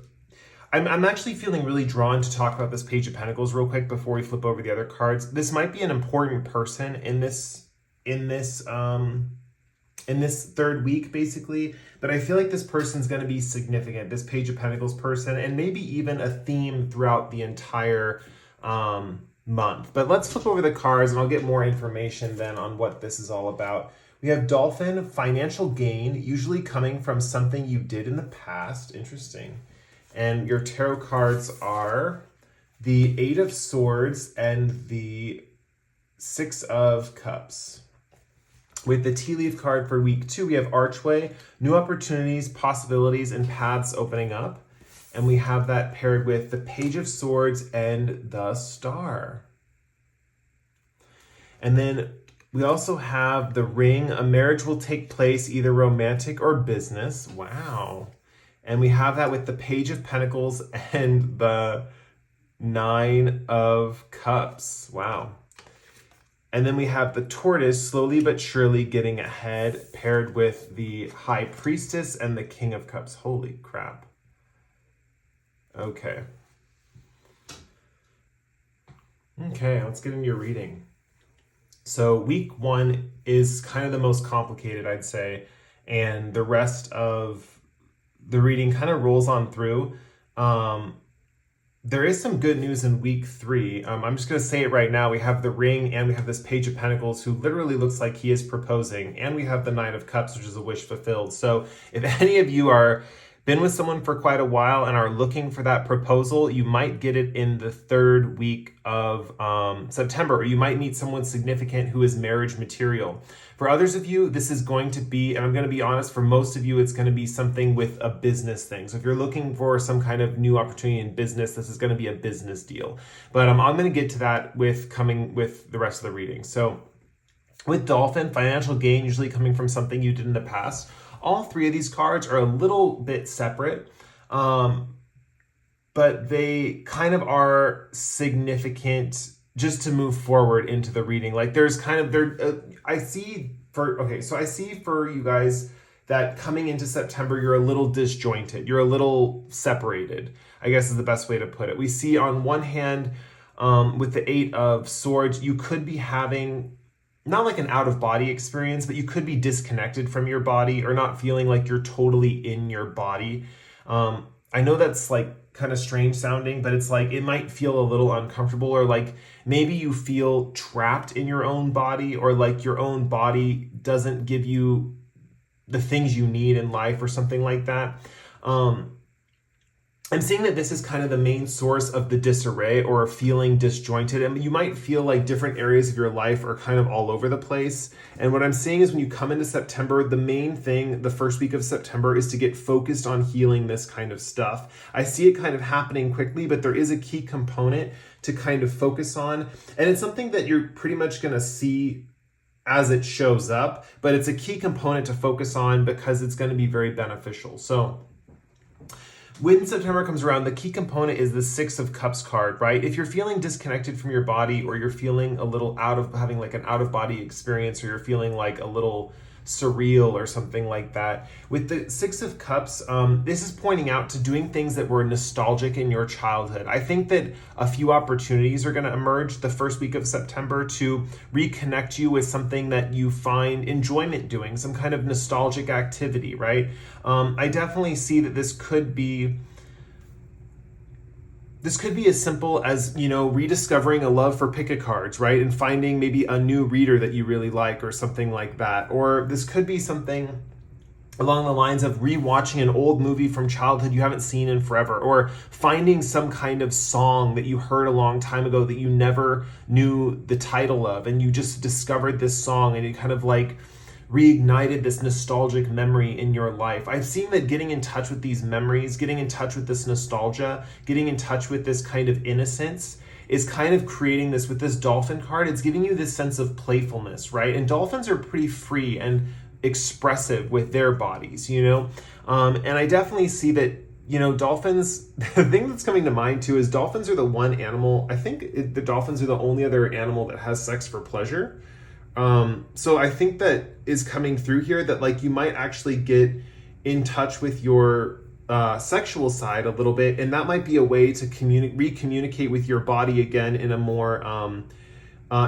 I'm actually feeling really drawn to talk about this Page of Pentacles real quick before we flip over the other cards. This might be an important person in this third week, basically, but I feel like this person's going to be significant, this Page of Pentacles person, and maybe even a theme throughout the entire month. But let's flip over the cards and I'll get more information then on what this is all about. We have Dolphin, financial gain, usually coming from something you did in the past. Interesting. And your tarot cards are the 8 of Swords and the 6 of Cups. With the tea leaf card for week 2, we have Archway, new opportunities, possibilities, and paths opening up. And we have that paired with the Page of Swords and the Star. And then we also have the Ring, a marriage will take place, either romantic or business. Wow. And we have that with the Page of Pentacles and the 9 of Cups. Wow. And then we have the Tortoise, slowly but surely getting ahead, paired with the High Priestess and the King of Cups. Holy crap. Okay. Okay, let's get into your reading. So week 1 is kind of the most complicated, I'd say, and the rest of the reading kind of rolls on through. There is some good news in week 3. I'm just going to say it right now. We have the Ring and we have this Page of Pentacles who literally looks like he is proposing. And we have the 9 of Cups, which is a wish fulfilled. So if any of you are been with someone for quite a while and are looking for that proposal, you might get it in the 3rd week of September, or you might meet someone significant who is marriage material. For others of you, this is going to be, and I'm going to be honest, for most of you, it's going to be something with a business thing. So if you're looking for some kind of new opportunity in business, this is going to be a business deal. But I'm going to get to that with the rest of the reading. So with Dolphin, financial gain usually coming from something you did in the past. All 3 of these cards are a little bit separate, but they kind of are significant just to move forward into the reading. Like there's kind of I see for you guys that coming into September, you're a little disjointed. You're a little separated, I guess is the best way to put it. We see on one hand, with the 8 of Swords, you could be having not like an out of body experience, but you could be disconnected from your body or not feeling like you're totally in your body. I know that's like kind of strange sounding, but it's like it might feel a little uncomfortable, or like maybe you feel trapped in your own body, or like your own body doesn't give you the things you need in life or something like that. I'm seeing that this is kind of the main source of the disarray or feeling disjointed. And you might feel like different areas of your life are kind of all over the place. And what I'm seeing is when you come into September, the main thing the first week of September is to get focused on healing this kind of stuff. I see it kind of happening quickly, but there is a key component to kind of focus on. And it's something that you're pretty much going to see as it shows up, but it's a key component to focus on because it's going to be very beneficial. So when September comes around, the key component is the Six of Cups card, right? If you're feeling disconnected from your having like an out of body experience, or you're feeling like a little surreal or something like that, with the Six of Cups, this is pointing out to doing things that were nostalgic in your childhood. I think that a few opportunities are going to emerge the first week of September to reconnect you with something that you find enjoyment doing, some kind of nostalgic activity, right? I definitely see that this could be as simple as, rediscovering a love for pick a cards, right? And finding maybe a new reader that you really like or something like that. Or this could be something along the lines of rewatching an old movie from childhood you haven't seen in forever, or finding some kind of song that you heard a long time ago that you never knew the title of, and you just discovered this song and it kind of like reignited this nostalgic memory in your life. I've seen that getting in touch with these memories, getting in touch with this nostalgia, getting in touch with this kind of innocence is kind of creating this with this dolphin card. It's giving you this sense of playfulness, right? And dolphins are pretty free and expressive with their bodies, and I definitely see that dolphins, the thing that's coming to mind too is dolphins are the one animal, I think the dolphins are the only other animal that has sex for pleasure. So I think that is coming through here, that like you might actually get in touch with your sexual side a little bit, and that might be a way to recommunicate with your body again in a more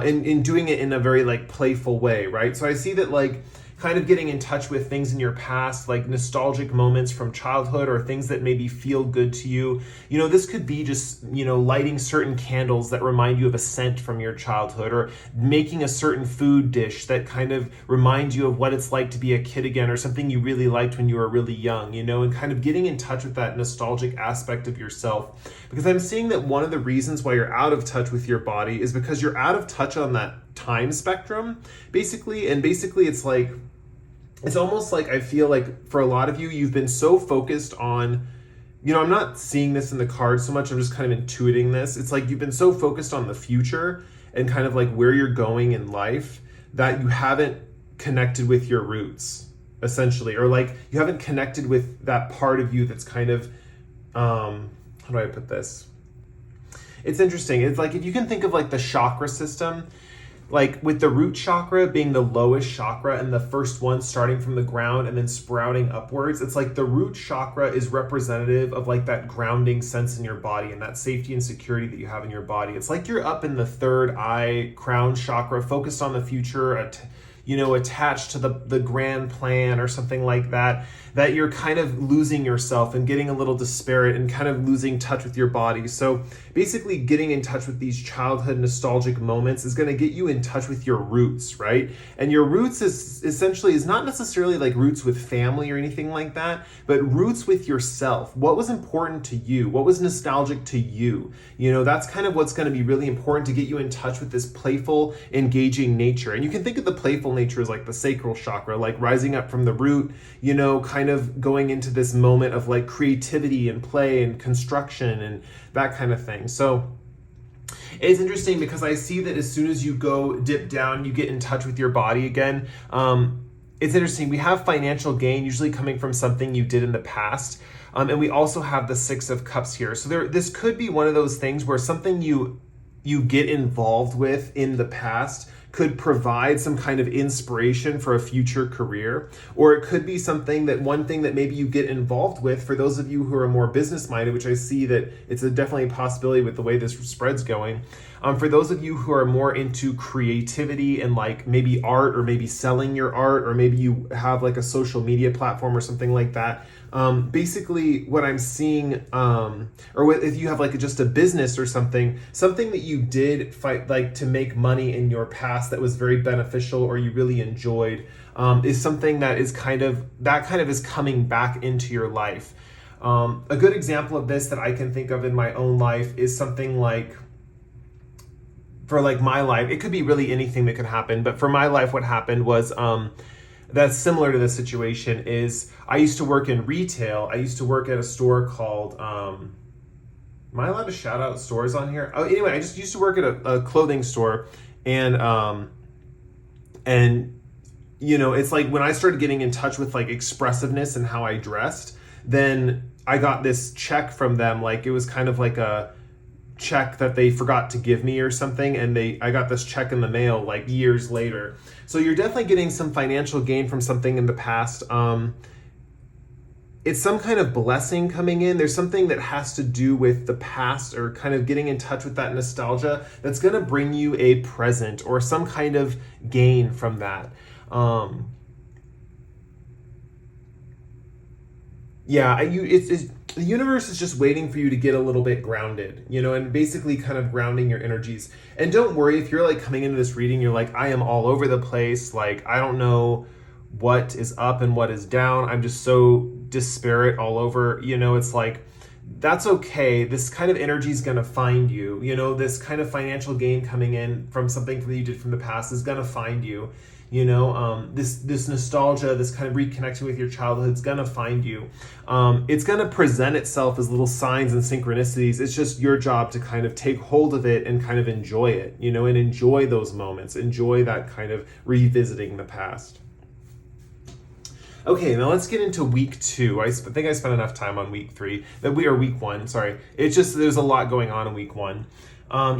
in doing it in a very like playful way, right? So I see that like kind of getting in touch with things in your past, like nostalgic moments from childhood or things that maybe feel good to you. This could be just, lighting certain candles that remind you of a scent from your childhood, or making a certain food dish that kind of reminds you of what it's like to be a kid again, or something you really liked when you were really young, and kind of getting in touch with that nostalgic aspect of yourself. Because I'm seeing that one of the reasons why you're out of touch with your body is because you're out of touch on that time spectrum, basically. And basically it's like, it's almost like I feel like for a lot of you, you've been so focused on, I'm not seeing this in the cards so much, I'm just kind of intuiting this. It's like you've been so focused on the future and kind of like where you're going in life that you haven't connected with your roots, essentially. Or like you haven't connected with that part of you that's kind of, how do I put this? It's interesting. It's like if you can think of like the chakra system, like with the root chakra being the lowest chakra and the first one starting from the ground and then sprouting upwards, it's like the root chakra is representative of like that grounding sense in your body and that safety and security that you have in your body. It's like you're up in the third eye crown chakra, focused on the future, attached to the grand plan or something like that, that you're kind of losing yourself and getting a little disparate and kind of losing touch with your body. So basically getting in touch with these childhood nostalgic moments is going to get you in touch with your roots, right? And your roots is not necessarily like roots with family or anything like that, but roots with yourself. What was important to you? What was nostalgic to you? That's kind of what's going to be really important to get you in touch with this playful, engaging nature. And you can think of the playful nature as like the sacral chakra, like rising up from the root, kind of going into this moment of like creativity and play and construction and that kind of thing. So it's interesting because I see that as soon as you go dip down, you get in touch with your body again. It's interesting. We have financial gain usually coming from something you did in the past. And we also have the Six of Cups here. So this could be one of those things where something you get involved with in the past could provide some kind of inspiration for a future career, or it could be something that one thing that maybe you get involved with. For those of you who are more business minded, which I see that it's definitely a possibility with the way this spread's going. For those of you who are more into creativity and like maybe art, or maybe selling your art, or maybe you have like a social media platform or something like that. Basically what I'm seeing, if you have like just a business or something that you did fight like to make money in your past that was very beneficial or you really enjoyed, is something that is kind of is coming back into your life. A good example of this that I can think of in my own life is something like, for like my life, it could be really anything that could happen, but for my life, what happened was, that's similar to this situation is I used to work in retail. I used to work at a store called, am I allowed to shout out stores on here? Oh, anyway, I just used to work at a clothing store, and you know, it's like when I started getting in touch with like expressiveness and how I dressed, then I got this check from them. Like it was kind of like a check that they forgot to give me or something, and I got this check in the mail like years later. So you're definitely getting some financial gain from something in the past. It's some kind of blessing coming in. There's something that has to do with the past, or kind of getting in touch with that nostalgia, that's going to bring you a present or some kind of gain from that. The universe is just waiting for you to get a little bit grounded, you know, and basically kind of grounding your energies. And don't worry if you're like coming into this reading, you're like, I am all over the place. Like, I don't know what is up and what is down. I'm just so disparate all over. You know, it's like, that's okay. This kind of energy is going to find you. You know, this kind of financial gain coming in from something that you did from the past is going to find you. You know, this nostalgia, this kind of reconnecting with your childhood is going to find you. It's going to present itself as little signs and synchronicities. It's just your job to kind of take hold of it and kind of enjoy it, you know, and enjoy those moments. Enjoy that kind of revisiting the past. Okay, now let's get into week 2. I think I spent enough time on week 3. Week 1, sorry. It's just there's a lot going on in week 1.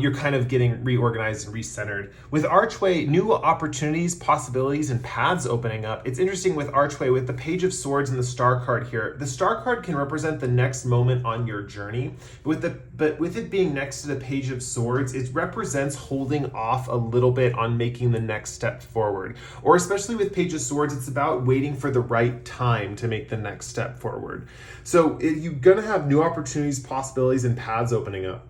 You're kind of getting reorganized and recentered. With Archway, new opportunities, possibilities, and paths opening up. It's interesting with Archway, with the Page of Swords and the Star card here. The Star card can represent the next moment on your journey. But with it being next to the Page of Swords, it represents holding off a little bit on making the next step forward. Or especially with Page of Swords, it's about waiting for the right time to make the next step forward. So you're going to have new opportunities, possibilities, and paths opening up.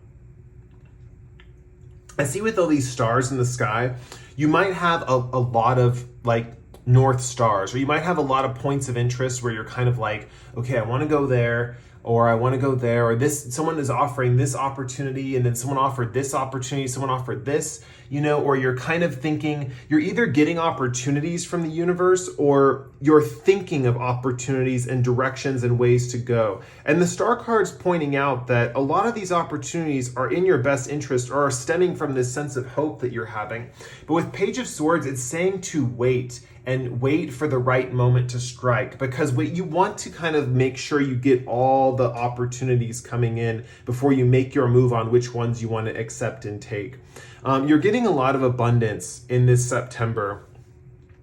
I see with all these stars in the sky, you might have a lot of like North Stars, or you might have a lot of points of interest where you're kind of like, okay, I want to go there, or I want to go there, or someone is offering this opportunity, and then someone offered this opportunity, someone offered this, you know, or you're kind of thinking, you're either getting opportunities from the universe, or you're thinking of opportunities and directions and ways to go. And the Star card's pointing out that a lot of these opportunities are in your best interest, or are stemming from this sense of hope that you're having. But with Page of Swords, it's saying to wait, and wait for the right moment to strike, because what you want to kind of make sure you get all the opportunities coming in before you make your move on which ones you want to accept and take. You're getting a lot of abundance in this September.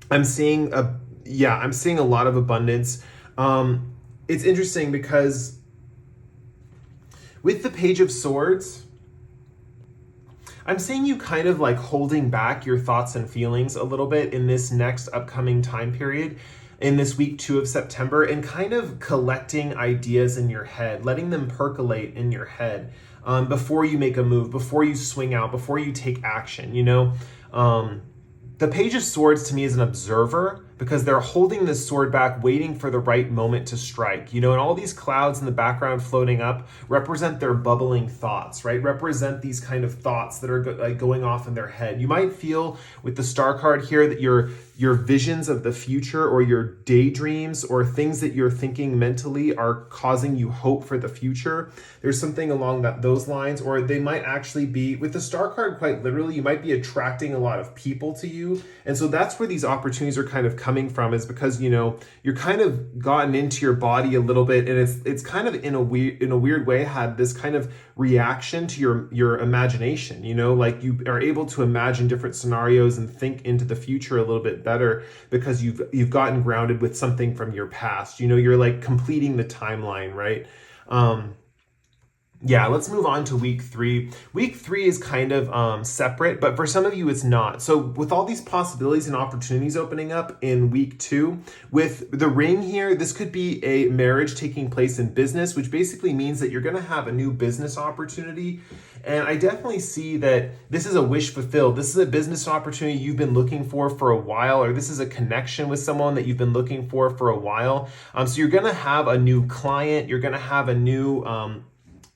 I'm seeing a lot of abundance. It's interesting because with the Page of Swords, I'm seeing you kind of like holding back your thoughts and feelings a little bit in this next upcoming time period, in this week 2 of September, and kind of collecting ideas in your head, letting them percolate in your head before you make a move, before you swing out, before you take action, you know? The Page of Swords to me is an observer, because they're holding this sword back, waiting for the right moment to strike. You know, and all these clouds in the background floating up represent their bubbling thoughts, right? Represent these kind of thoughts that are going off in their head. You might feel with the Star card here that you're your visions of the future or your daydreams or things that you're thinking mentally are causing you hope for the future. There's something along those lines, or they might actually be, with the star card, quite literally, you might be attracting a lot of people to you. And so that's where these opportunities are kind of coming from, is because, you know, you're kind of gotten into your body a little bit, and it's kind of in a weird way had this kind of reaction to your imagination, you know, like you are able to imagine different scenarios and think into the future a little bit better because you've gotten grounded with something from your past. You know, you're like completing the timeline, right? Yeah, let's move on to week 3. Week 3 is kind of separate, but for some of you, it's not. So with all these possibilities and opportunities opening up in week 2, with the ring here, this could be a marriage taking place in business, which basically means that you're going to have a new business opportunity. And I definitely see that this is a wish fulfilled. This is a business opportunity you've been looking for a while, or this is a connection with someone that you've been looking for a while. So you're going to have a new client. You're going to have a new...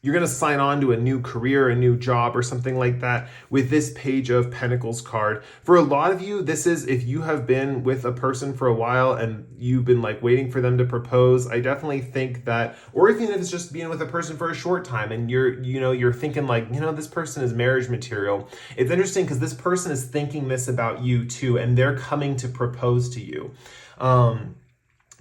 you're going to sign on to a new career, a new job, or something like that with this Page of Pentacles card. For a lot of you, this is if you have been with a person for a while and you've been like waiting for them to propose. I definitely think that, or even if it's just being with a person for a short time and you're thinking like, you know, this person is marriage material. It's interesting because this person is thinking this about you too, and they're coming to propose to you.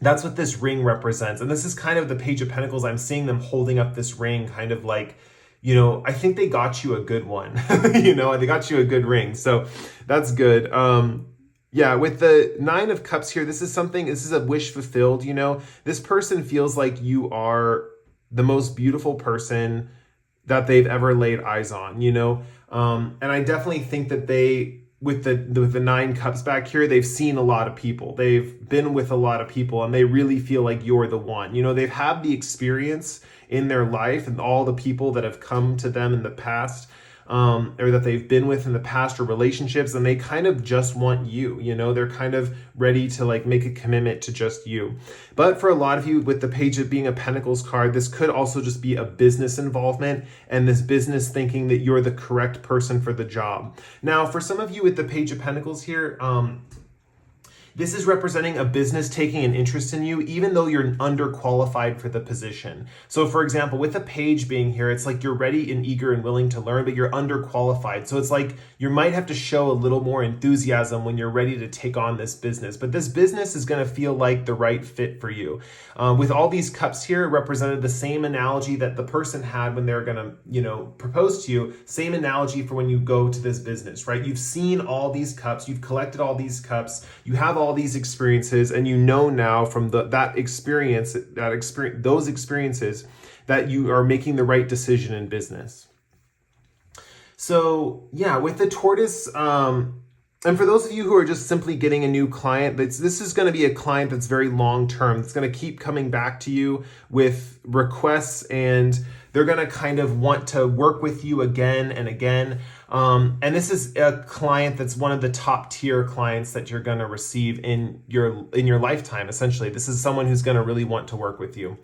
That's what this ring represents. And this is kind of the Page of Pentacles. I'm seeing them holding up this ring kind of like, you know, I think they got you a good one. You know, they got you a good ring. So that's good. Yeah, with the 9 of Cups here, this is a wish fulfilled, you know. This person feels like you are the most beautiful person that they've ever laid eyes on, you know. And I definitely think that with the 9 cups back here, they've seen a lot of people. They've been with a lot of people, and they really feel like you're the one. You know, they've had the experience in their life and all the people that have come to them in the past, or that they've been with in the past, or relationships, and they kind of just want you. You know, they're kind of ready to like make a commitment to just you. But for a lot of you, with the Page of being a Pentacles card, this could also just be a business involvement, and this business thinking that you're the correct person for the job. Now, for some of you with the Page of Pentacles here, this is representing a business taking an interest in you, even though you're underqualified for the position. So for example, with a page being here, it's like you're ready and eager and willing to learn, but you're underqualified. So it's like you might have to show a little more enthusiasm when you're ready to take on this business. But this business is going to feel like the right fit for you. With all these cups here, it represented the same analogy that the person had when they're going to, you know, propose to you. Same analogy for when you go to this business, right? You've seen all these cups, you've collected all these cups, you have all these experiences, and you know now from those experiences that you are making the right decision in business. So yeah, with the tortoise, and for those of you who are just simply getting a new client, this is going to be a client that's very long term. It's going to keep coming back to you with requests, and they're going to kind of want to work with you again and again. And this is a client that's one of the top tier clients that you're going to receive in your lifetime. Essentially, this is someone who's going to really want to work with you.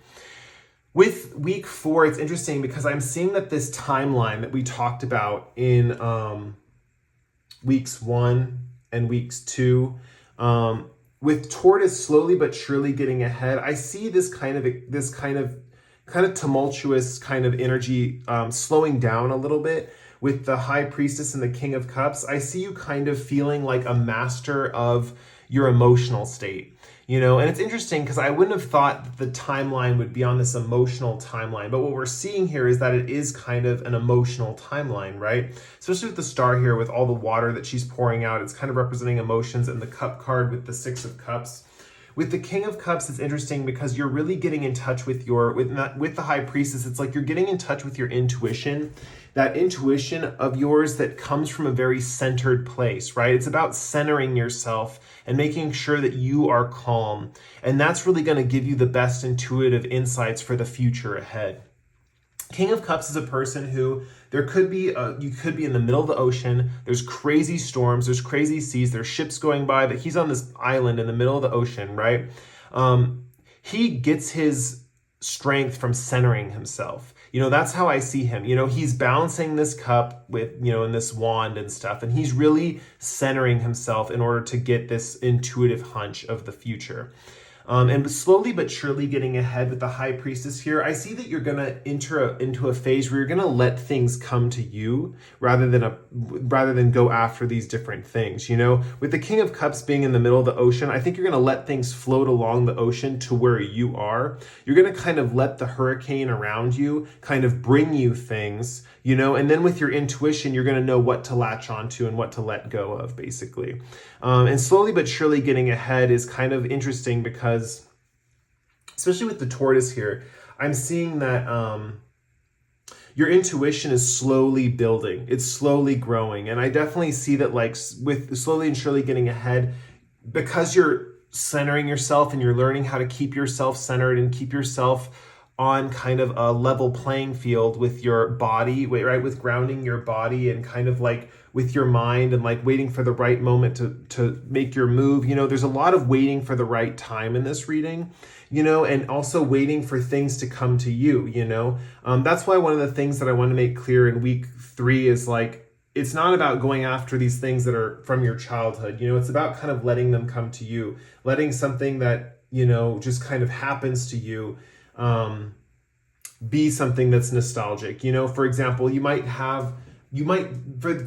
With week 4, it's interesting because I'm seeing that this timeline that we talked about in weeks 1 and weeks 2, with tortoise slowly but surely getting ahead, I see this kind of tumultuous kind of energy slowing down a little bit. With the High Priestess and the King of Cups, I see you kind of feeling like a master of your emotional state, you know. And it's interesting because I wouldn't have thought that the timeline would be on this emotional timeline, but what we're seeing here is that it is kind of an emotional timeline, right? Especially with the star here, with all the water that she's pouring out, it's kind of representing emotions, and the cup card with the 6 of Cups. With the King of Cups, it's interesting because you're really getting in touch with with the High Priestess. It's like you're getting in touch with your intuition, that intuition of yours that comes from a very centered place, right? It's about centering yourself and making sure that you are calm. And that's really going to give you the best intuitive insights for the future ahead. King of Cups is a person who you could be in the middle of the ocean. There's crazy storms, there's crazy seas, there's ships going by, but he's on this island in the middle of the ocean, right? He gets his strength from centering himself. That's how I see him. He's balancing this cup with, in this wand and stuff, and he's really centering himself in order to get this intuitive hunch of the future. And slowly but surely getting ahead with the High Priestess here, I see that you're going to enter into a phase where you're going to let things come to you rather than go after these different things. With the King of Cups being in the middle of the ocean, I think you're going to let things float along the ocean to where you are. You're going to kind of let the hurricane around you kind of bring you things, and then with your intuition, you're going to know what to latch onto and what to let go of, basically. And slowly but surely getting ahead is kind of interesting because, especially with the tortoise here, I'm seeing that your intuition is slowly building. It's slowly growing. And I definitely see that, like, with slowly and surely getting ahead, because you're centering yourself and you're learning how to keep yourself centered and keep yourself on kind of a level playing field with your body, right? With grounding your body and kind of like with your mind and like waiting for the right moment to make your move. There's a lot of waiting for the right time in this reading, and also waiting for things to come to you, That's why one of the things that I want to make clear in week 3 is like, it's not about going after these things that are from your childhood. It's about kind of letting them come to you, letting something that, just kind of happens to you, be something that's nostalgic. For example, for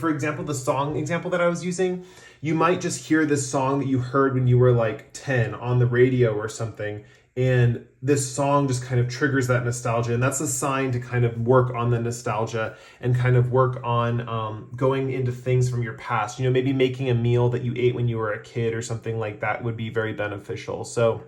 example, the song example that I was using, you might just hear this song that you heard when you were like 10 on the radio or something, and this song just kind of triggers that nostalgia, and that's a sign to kind of work on the nostalgia and kind of work on going into things from your past. Maybe making a meal that you ate when you were a kid or something like that would be very beneficial. So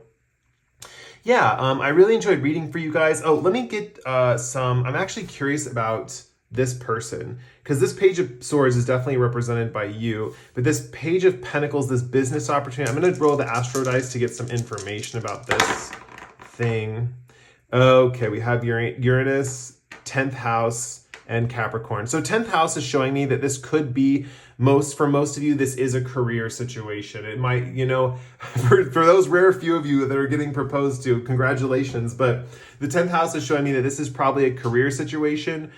yeah, I really enjoyed reading for you guys. Oh, let me get I'm actually curious about this person, because this Page of Swords is definitely represented by you, but this Page of Pentacles, this business opportunity, I'm going to roll the Astro Dice to get some information about this thing. Okay, we have Uranus, 10th house, and Capricorn. So 10th house is showing me that this could be for most of you, this is a career situation. It might, for those rare few of you that are getting proposed to, congratulations. But the 10th house is showing me that this is probably a career situation.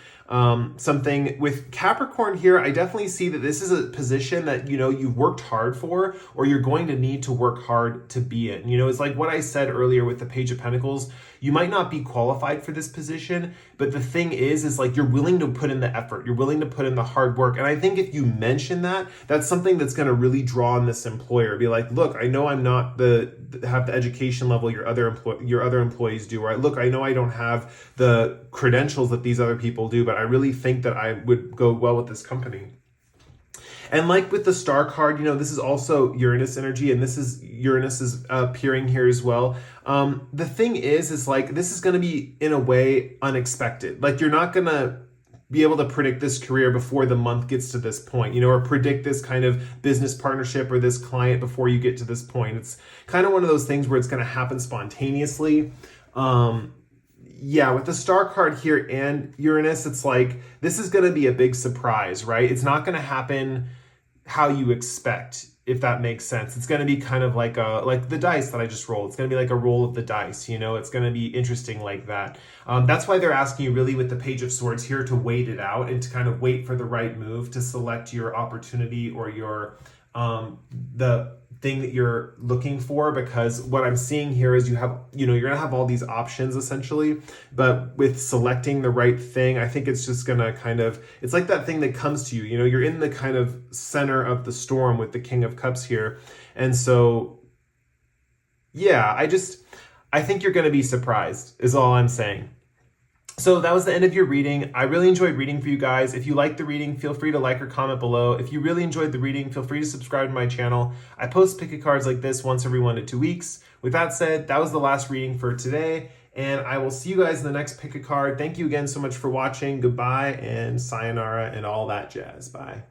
Something with Capricorn here, I definitely see that this is a position that, you've worked hard for, or you're going to need to work hard to be in. It's like what I said earlier with the Page of Pentacles. You might not be qualified for this position, but the thing is like you're willing to put in the effort. You're willing to put in the hard work. And I think if you mention that, that's something that's going to really draw on this employer. Be like, look, I know I'm not have the education level your other employees do. Or look, I know I don't have the credentials that these other people do, but I really think that I would go well with this company. And like with the Star card, this is also Uranus energy, and Uranus is appearing here as well. The thing is like, this is going to be in a way unexpected. Like, you're not going to be able to predict this career before the month gets to this point, or predict this kind of business partnership or this client before you get to this point. It's kind of one of those things where it's going to happen spontaneously. Yeah, with the Star card here and Uranus, it's like, this is going to be a big surprise, right? It's not going to happen how you expect, if that makes sense. It's going to be kind of like the dice that I just rolled. It's going to be like a roll of the dice, it's going to be interesting like that. That's why they're asking you really with the Page of Swords here to wait it out and to kind of wait for the right move to select your opportunity or your the thing that you're looking for, because what I'm seeing here is you're going to have all these options essentially, but with selecting the right thing, I think it's just going to it's like that thing that comes to you, you're in the kind of center of the storm with the King of Cups here. And so, yeah, I think you're going to be surprised is all I'm saying. So that was the end of your reading. I really enjoyed reading for you guys. If you liked the reading, feel free to like or comment below. If you really enjoyed the reading, feel free to subscribe to my channel. I post pick-a-cards like this once every 1 to 2 weeks. With that said, that was the last reading for today, and I will see you guys in the next pick-a-card. Thank you again so much for watching. Goodbye and sayonara and all that jazz. Bye.